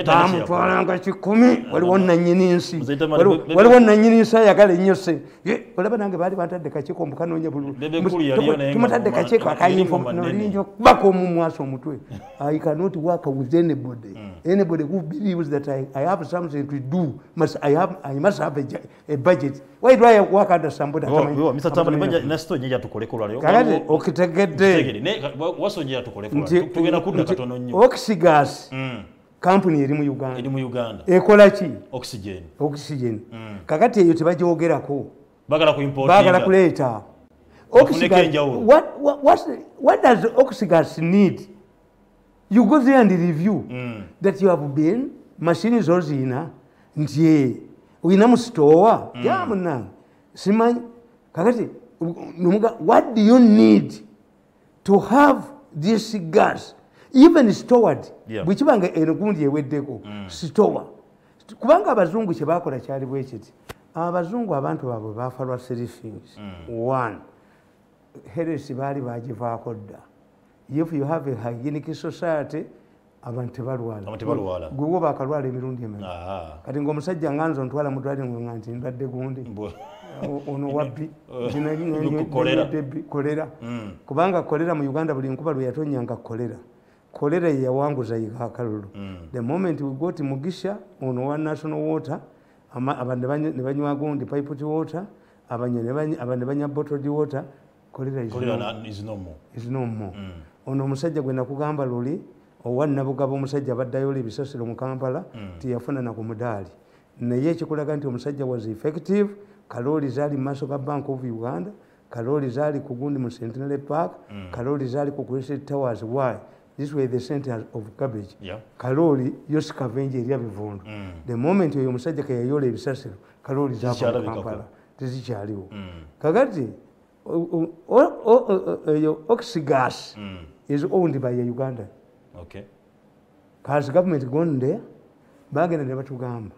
Bamutwalanga kikumi waliwo nannyini nsi. Waliwo nannyini nsi ayagala ennyo ssente. Olaba nange baali bantadde kakiiko mukanoonya bululu. Tumutadde kakiiko akayinfo nolinjo kubaka omumwaso omutwe. I cannot work with anybody. Anybody who believes that I have something to do, I must have a budget. Why do I work under somebody? Mr. Tamale, manja nasto nyija tukolekula leo. Kakati okitegedde. Wasonjera tukolekula. Tugenda kudda katono nnyo. Oxygas. Company eri mu Uganda. Ekola ki? Oxygen. Kakati eyo tebagyogerako. Bagala ku import. Bagala kuleeta. Oxygas. What does Oxygas need? You go there and review that you have been machines ozina ntie uina mu store ya munange simanyi kakati what do you need to have this gas even stored bwekibanga enugundi eweddeko store kubanga abazungu kye bakola kyali bwe kiti abazungu abantu baabwe bafa lwa three things. One, heresi baali bagivaako dda. if you have a hygienic society abantu tebalwala gwe bakalwala emirundi emeka kati ng'omusajja nganza ontwala mudwaliro nga nti ndwadde gundi ono wabbi kolera kubanga kolera mu Uganda buli nkuba lwe yatonyanga kolera ye yawanguza yiga akalulu the moment we got Mugisha ono wa national water abantu ne banywa gundi piped water abanye ne banya bottled water kolera is no more ono omusajja gwe nakugamba luli owa Nabugabo omusajja baddayo ebisasiro mu Kampala tiyafuna na ku mudaali naye ekikulaga nti omusajja was effective kaloli zaali mu maaso ga Bank of Uganda kaloli zaali ku gundi mu Centenary Park kaloli zaali ku Crescent Towers. Why? These were the centers of cabbage. Kaloli yosikavenje erya bivundu the moment oyo omusajja ke yayola ebisasiro kaloli zaava mu Kampala tezikyaliwo kakati oxygas is owned by Uganda. Okay. Has government gone there? Bagenda ne batugamba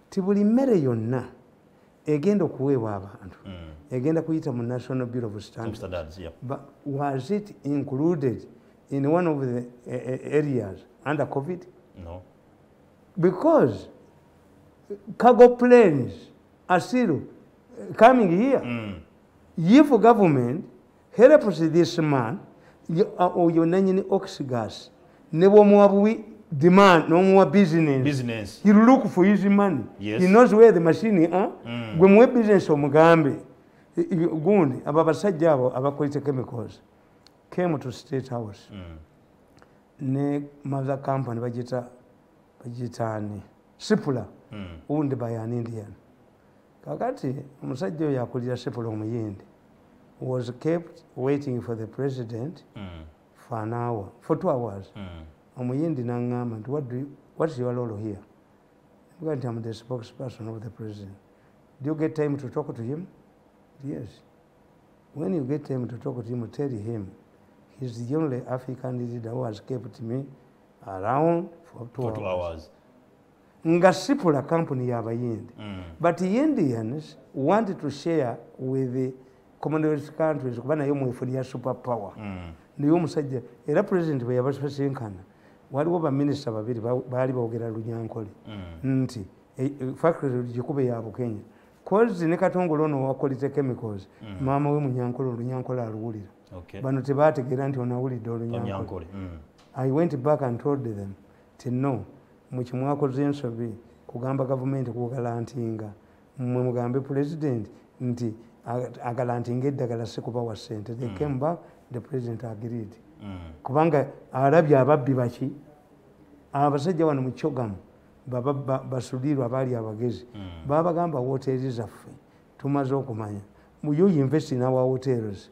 ti buli mmere yonna egenda okuweebwa abantu egenda kuyita mu National Bureau of Standards. But was it included in one of the areas under COVID? No. Because cargo planes are still coming here. If government helps this man or your nanyini oxygas nebo muwabuwi demand no more business. He look for his money. Yes. He knows where the machine are. Gwe muwe business omugambe gundi ababasajja abo abakolite chemicals came to State House. Ne mother company bagitani Sipula owned by an Indian. Kakati omusajja oyo akulira Sipula omuyindi was kept waiting for the president for an hour, for 2 hours. Omuyindi nangamba nti what's your role here? I'm the spokesperson of the president. Do you get time to talk to him? Yes. When you get time to talk to him, tell him he's the only African leader who has kept me around for 2 hours. Nga Sipula company y'abayindi. But the Indians wanted to share with the Commonwealth countries kuba nayo mwefulia superpower. Niyo omusajja era president bwe yabasinkana waliwo ba minister babiri baali boogera Lunyankole nti factory gikube ya Bukenya kozi ne Katongole ono wakolite chemicals maama we Lunyankole aluwulira bano tebategeera nti onawulidde Lunyankole. I went back and told them to no mukimwakoze ensobi kugamba government kugalantinga mmwe mugambe president nti agalantinga eddagala sekubawa ssente. They came back, the president agreed. Kubanga alabye ababbi baki abasajja wano mu Kyogamu basulirwa abaali abagezi babagamba hoteli zaffe tumaze okumanya muyo invest in our hotels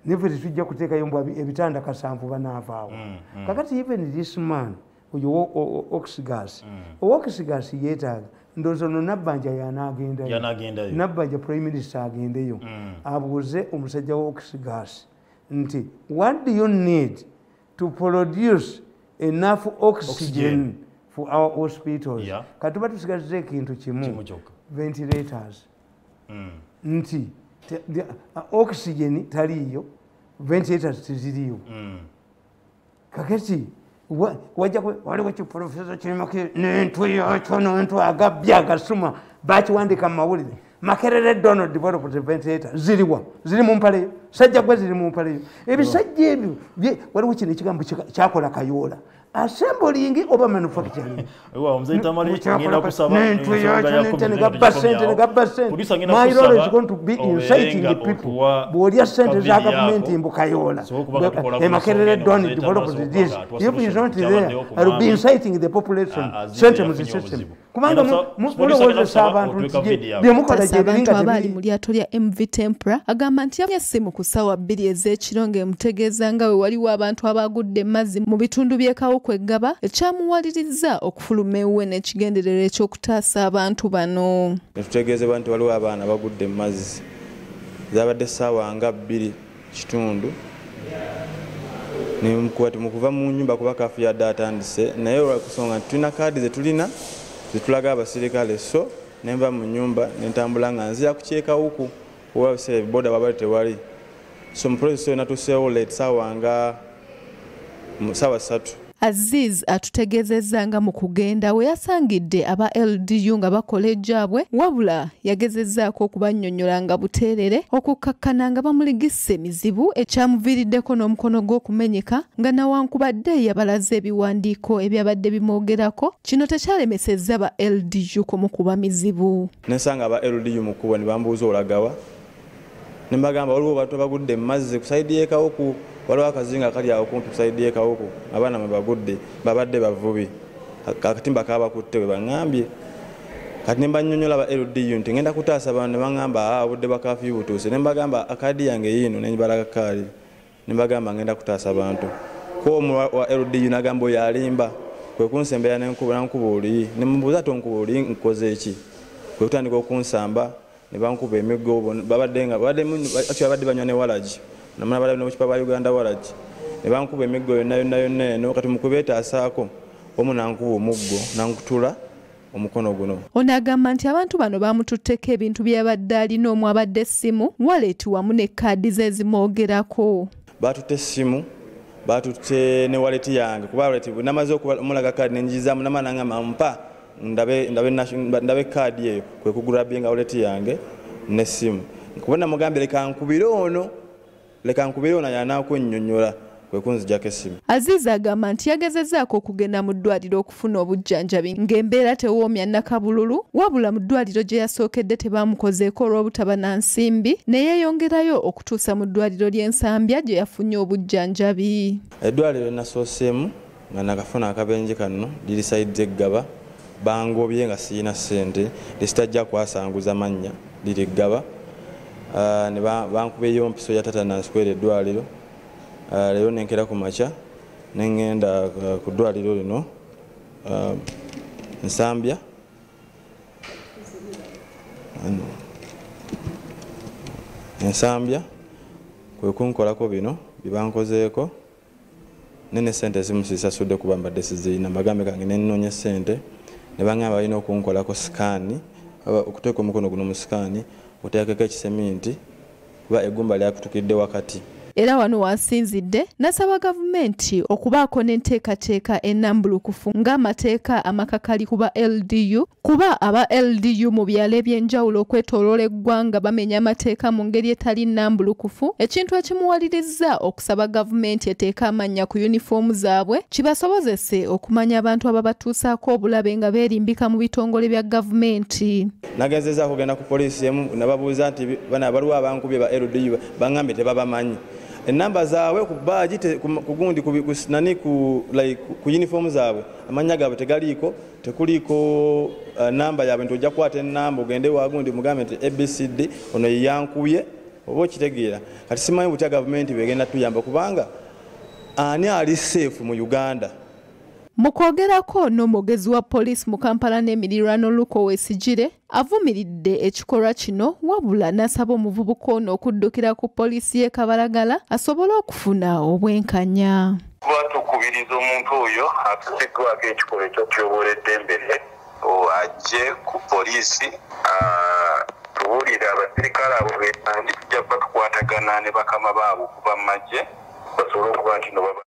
nefe tujja kuteekayo ebitanda kasanvu banaavaawo kakati even this man oyo oxygas yeetaaga ndowooza ono Nabbanja yanaagendayo Nabbanja prime minister agendeyo abuuze omusajja wa oxygas nti what do you need to produce enough oxygen for our hospitals? Katuba tusigaze ekintu kimu ventilators nti oxygen taliyo ventilators tiziriyo kakati waliwo kiprofesa kirimake n'entwe yakyo n'entwe agabbi agasuma bakiwandika mu mawulire Makerere Donald developed ventilator ziriwa ziri mu mpaleyo sajja gwe ziri mu mpaleyo ebisajja ebyo waliwo kino ekigambo kyakola Kayola assembling oba manufacturing. Tamale ngenda kusaba my role is going to be inciting the people bw'olya sente za gavumenti mbu Kayola Makerere Donald developed this. If he is not there, I will be inciting the population sente mu system kubanga mulowozesa abantu byemukola abantu abaali mu lyato lya MV Tempura agamba nti yasse mu kusawa 2 ez'ekiro ng'emutegeeza nga we waliwo abantu abagudde mazzi mu bitundu by'ekawuku eggaba ekyamuwaliriza okufuluma ewuwe n'ekigendererwa eky'okutaasa abantu bano. Netutegeezebwa nti waliwo abaana bagudde mu mazzi zabadde essaawa nga 2 kitundu mu kuva mu nnyumba kuba kafu yadde atandise naye olwakusonga nti tulina kaadi zetulina zitulaga abasirikale so nenva mu nyumba nentambula nga nzira ku kyekawuku oba biseera ebiboda wabali tewali so mu process yo natuseewo late ssaawa nga ssaawa 3. Aziz atutegezezza nga mu kugenda we yasangidde aba LDU nga bakola ejjaabwe wabula yagezezzaako okubannyonnyola nga buteerere okukkakkana nga bamuligisse emizibu ekyamuviiriddeko n'omukono gw'okumenyeka nga nawankubadde yabalaze ebiwandiiko ebyabadde bimwogerako kino tekyalemesezza ba LDU kumukuba mizibu. Nensanga aba LDU mu kkubo ne bambuuza olagawa ne mbagamba waliwo bantu bagudde mu mazzi ku sayidi y'ekawuku waliwo akazinga kali awo kumpi ku sayidi y'ekawuku abaana mwe bagudde babadde bavubi akatimba kaabakutte we baŋŋambye kati ne mbannyonnyola aba LDU nti ngenda kutaasa abantu ne baŋŋamba obudde bwa kaafiyu butuuse ne mbagamba akaadi yange yiino ne njibalaga kaali ne mbagamba ngenda kutaasa abantu ko omu wa LDU n'agamba oyo alimba kwe kunsembera nankuba oli ne mubuuza tonkuba oli nkoze eki kwe kutandika okunsamba ne bankuba emiggo babadde banywa ne walagi namana balabe n'obukipa bwa Uganda walagi ne bankuba emiggo yonna eno kati mukubeetaasaako omu nankuba omuggo nankutula omukono guno. Ono agamba nti abantu bano bamututteko ebintu byabadde alina omu abadde essimu waleti wamu ne kaadi ze zimwogerako. Baatutte essimu baatutte ne waleti yange kuba waleti namaze okumulaga kaadi nenjizaamu namana ngamba mpa ndabe kaadi eyo kwe kugula byenga waleti yange n'essimu kubona mugambye leka nkubire ono yanaakunnyonnyola kwe kunzijako essimu. Aziz agamba nti yagezezzaako okugenda mu ddwaliro okufuna obujjanjabi ng'embeera tewoomya nnakabululu wabula mu ddwaliro gye yasookedde tebaamukozeeko olw'obutaba na nsimbi ne yeeyongerayo okutuusa mu ddwaliro ly'Ensambya gye yafunye obujjanjabi. Eddwaliro lye nasooseemu nga nakafuna akabenje kano liri sayidi eggaba bangobye nga siyina ssente lisitajja kwasanguza mannya liri ggaba ne bankubeyo mpiso ya tatanansi kwera eddwaliro leero nenkera ku makya nengenda ku ddwaliro lino Nsambya kwe kunkolako bino bibankozeeko nene sente zimu zisasudde kuba mbadde sizirina mbagambe kange nenoonya sente ne baŋŋamba balina okunkolako sikaani okuteeka omukono guno mu sikaani oteekeko ekiseminti kuba eggumba lyakutukidde wakati. Era wano wasinzidde nasaba gavumenti okubaako n'enteekateeka ennambulukufu ng'amateeka amakakali kuba LDU kuba aba LDU mu byalo eby'enjawulo okwetooloola eggwanga bamenya amateeka mu ngeri etali nnambulukufu ekintu ekimuwalirizza okusaba gavumenti eteeka amannya ku yunifoomu zaabwe kibasobozese okumanya abantu ababatuusaako obulabe nga beerimbika mu bitongole bya gavumenti. Nagezezza kugenda ku poliisi emu nababuuza nti bana baliwo abankubye ba LDU baŋŋambye tebabamanyi enamba zaabwe ku baaji kugundi ku uniform zaabwe amanya gaabwe tegaliiko tekuliiko namba yaabwe nti ojja kukwata enamba ogende wagundi mugambe nti ABCD ono yeyankuye oba okitegeera kati simanyi butya gavumenti begenda tuyamba kubanga ani ali safe mu Uganda. Mu kwogerako n'omwogezi wa poliisi mu Kampala n'emirirwano Luko Wesigire avumiridde ekikolwa kino wabula n'asaba omuvubuka ono okuddukira ku poliisi y'e Kabalagala asobole okufuna obwenkanya. Tukubiriza omuntu oyo atuteekebwako ekikolwa ekyokuyobola eddembere ajje ku poliisi tuwulire abasirikale abo beetandi tujja kuba tukwatagana ne bakama baabo kuva mu magye basobole okuba nti no baba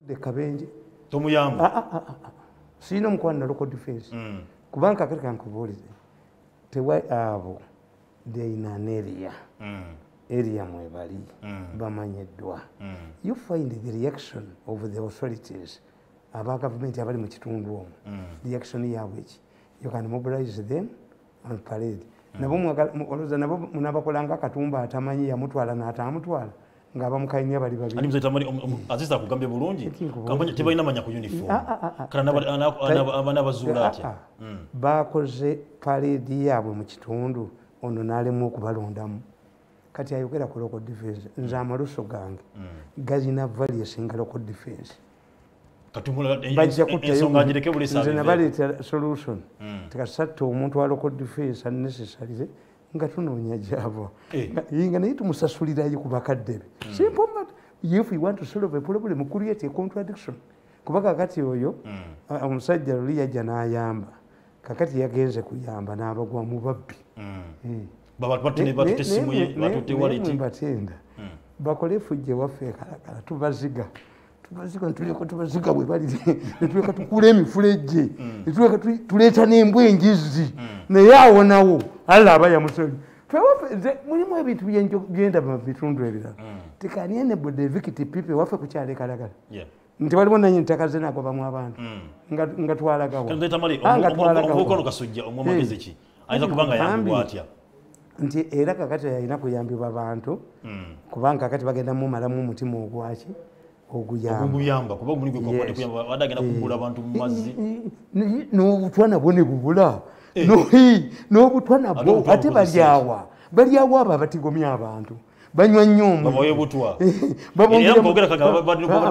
de kabenje tomuyamba sino mukwana local defense kubanka kakati kankubuulize tewa abo they in an area mwebali bamanyiddwa you find the reaction of the authorities aba government abali mu kitundu omwo reaction yaabwe ki you can mobilize them on parade nabo munabakolanga akatumba atamanyi yamutwala n'atamutwala ng'abamukainya bali babiri. Ani mzee Tamale azisa kugambye bulungi kampanya tebalina manya ku uniform. Kana abana bazuula atya. Bakoze parade yaabwe mu kitundu ono n'alemu okubalondamu. Kati ayogera ku local defense nze amaluso gange gazina vali esinga local defense. Nze nabaleeta solution tekasatta omuntu wa local defense unnecessary nga tunoonya gy'ava nga naye tumusasulirayo ku bakadde be. Simple matter. If you want to solve a problem create a contradiction. Kuba kakati oyo omusajja luli yajja n'ayamba kakati yagenze kuyamba n'abagwa mu babbi. Batenda bakole fujje waffe kalakala tubaziga tubaziga bwe bali netuleka tukula emifulejje netuleka tuleeta n'embwa enjizi naye awonawo alla aba yamusoli fewaffe mulimu ebintu byenda mu bitundu ebirala tekani enable the victim people waffe kukyala ekalakala nti waliwo nanyi ntaka ze nagobamu abantu nga twalagawo ayinza kubanga yambibwa atya nti era kakati alina kuyambibwa abantu kubanga kakati bagenda mumalamu omutima ogwaki oguyamba kuba omulimu gwekuyamba badagenda kugula abantu mu mazzi n'obutwa nabwo ne bubula n'obutwa nabwo ate balyawa abo abatigomya abantu banywa nnyo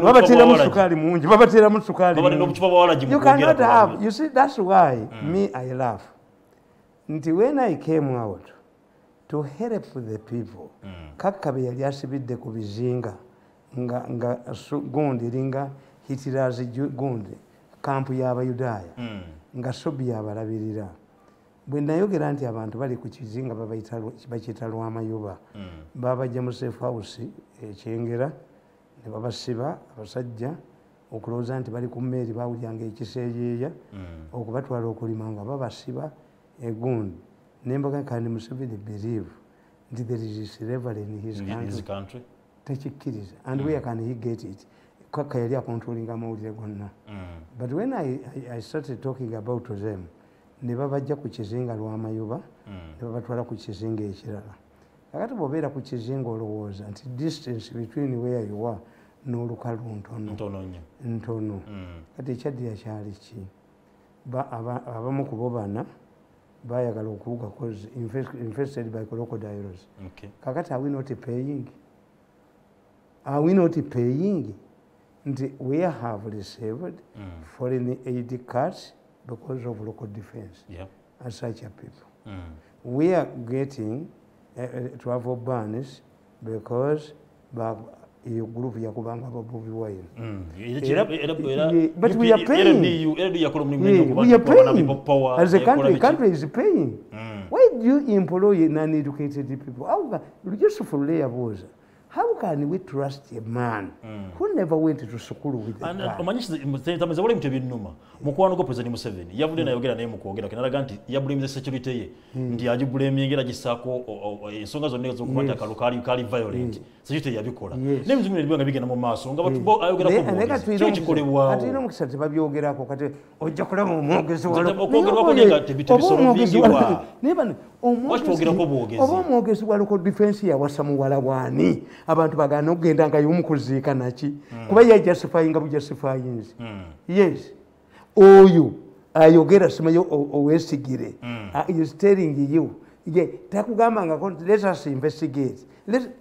babateeramu sukaali mungi babateeramu sukaali you cannot have you see that's why me I laugh nti when I came out to help the people kakkabe yali asibidde ku bizinga nga gundi eringa hitirazi gundi kampu y'abayudaaya nga sobi abalabirira bwe nayogera nti abantu bali ku kizinga bakiyita lw'amayuba babajja mu safe house ekyengera ne babasiba abasajja okulowooza nti bali ku mmeeri bawulyanga ekiseeyeeya okubatwala okulima nga babasiba egundi nembaga kandi Museveni believe nti there is slavery in his country tekikkiriza and where can he get it kaka yali akontrolinga amawulire gonna but when I started talking about them ne babajja ku kizinga lw'amayuba ne babatwala ku kizinga ekirala kakati bw'obeera ku kizinga olowooza nti distance between where you are n'olukalu ntono kati ekyaddira kyali ki abamu ku bo bana bayagala okuwuga cause infested by crocodiles. Kakati are we not paying? We have received foreign aid cuts because of local defense as such a people. We are getting travel bans because iyo group yakubanga babubi wine. But we are paying. We are paying. As a country is paying. Why do you employ non-educated people? How can we trust a man who never went to school with a gun? Omanyisa wale mtu ebyennuma mukwano gwa President Museveni yavudde nayogera naye mu kwogera kenalaga nti yabulimuze security ye nti agibulemingera gisaako ensonga zonna ez'okukwata akalukali kali violent security yabikola n'ebintu bino nga bigenda mu maaso nga batu ayogerako kikolebwawo ate n'omukisa tebabyogerako kati ojja kulaba omwogezi okwogerwako nenga tebisolvingiwa oba omwogezi wa local defense yawasa muwala bwani abantu bagana okugenda nga y'omukuziika naki kuba yajustifyinga bujustifyinzi yes oyo ayogera simayo owesigire is telling you takugamba nga let us investigate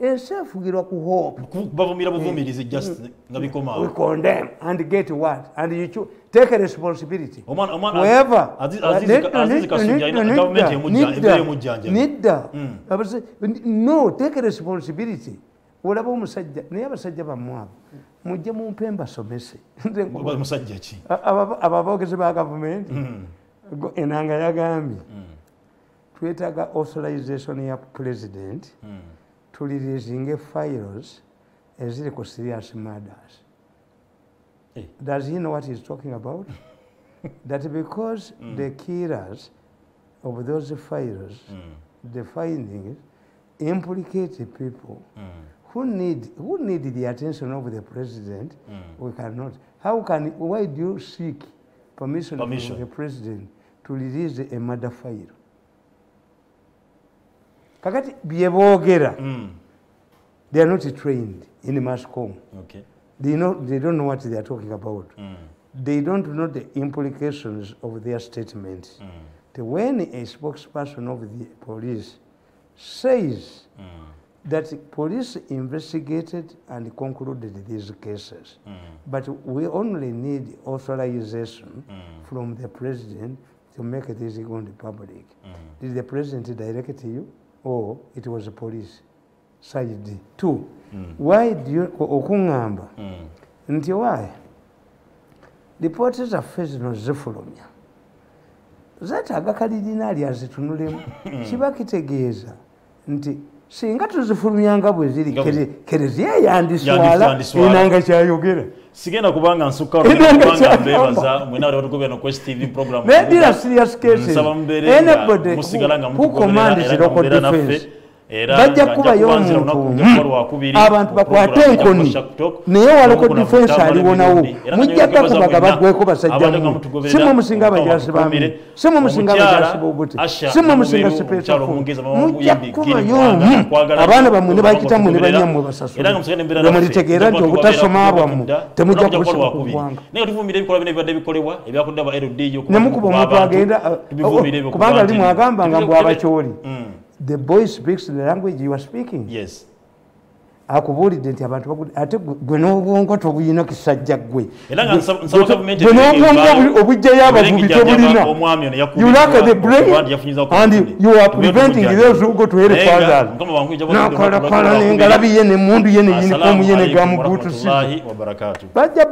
ensefugirwa ku hope bavumira buvumirizi just nga bikoma we condemn and get what and you take a responsibility whoever no take a responsibility olaba omusajja naye abasajja bamwabo mujje mumpe mbasomese musajja ki ababoogezi ba gavumenti enanga yagambye twetaaga authorization ya president to releasing files eziri ku serious murders. Does he know what he's talking about? That because the killers of those files, the findings implicate people who need the attention of the president, we cannot. Why do you seek permission from the president to release a murder file? Kakati byeboogera They are not trained in mass comm. Okay. They don't know what they are talking about. They don't know the implications of their statements. When a spokesperson of the police says that police investigated and concluded these cases, but we only need authorization from the president to make this go to the public. Did the president direct you, or it was the police? Side 2. Why do you okungamba? Nti why? Reporters of zino zifulumya. Zataaga kalidinaali azitunulemu. Kiba kitegeeza nti singa tuzifulumyanga bwe ziri kereziya yandiswala enanga kyayogera. Sigenda kubanga nsukka kubanga mbebaza mwena wali watukubya no Quest TV program. Maybe a serious case. Anybody who commands the local defense bajja kubayo omuntu abantu bakwate enkoni naye waloko defense aliwonawo mujjako kubaga bagweko basajjamu simu musinga abajasi bami simu musinga abajasi bobuti simu musinga special mujja kubayo abaana bamwe ne bakitamu ne banyamu basasula mulitegeera nti obutasoma bwamu temujja kusobola kubwanga naye tuvumire ebikola bino ebibadde bikolebwa ebyakodde aba LD nemukuba omuntu agenda kubanga ali mwagamba nga mbw abakyoli. The boy speaks the language you are speaking. Yes. Akubulidde nti abantu bagudde ate gwe n'obwongo tobuyina kisajja gwe. Era nga nsaba government n'obwongo obujjayo abavubi tobulina. You lack the brain and you are preventing those who go to hell further. Nakola n'engalabi ye n'emmundu ye n'eyunifomu ye n'egamubuutu si. Bajja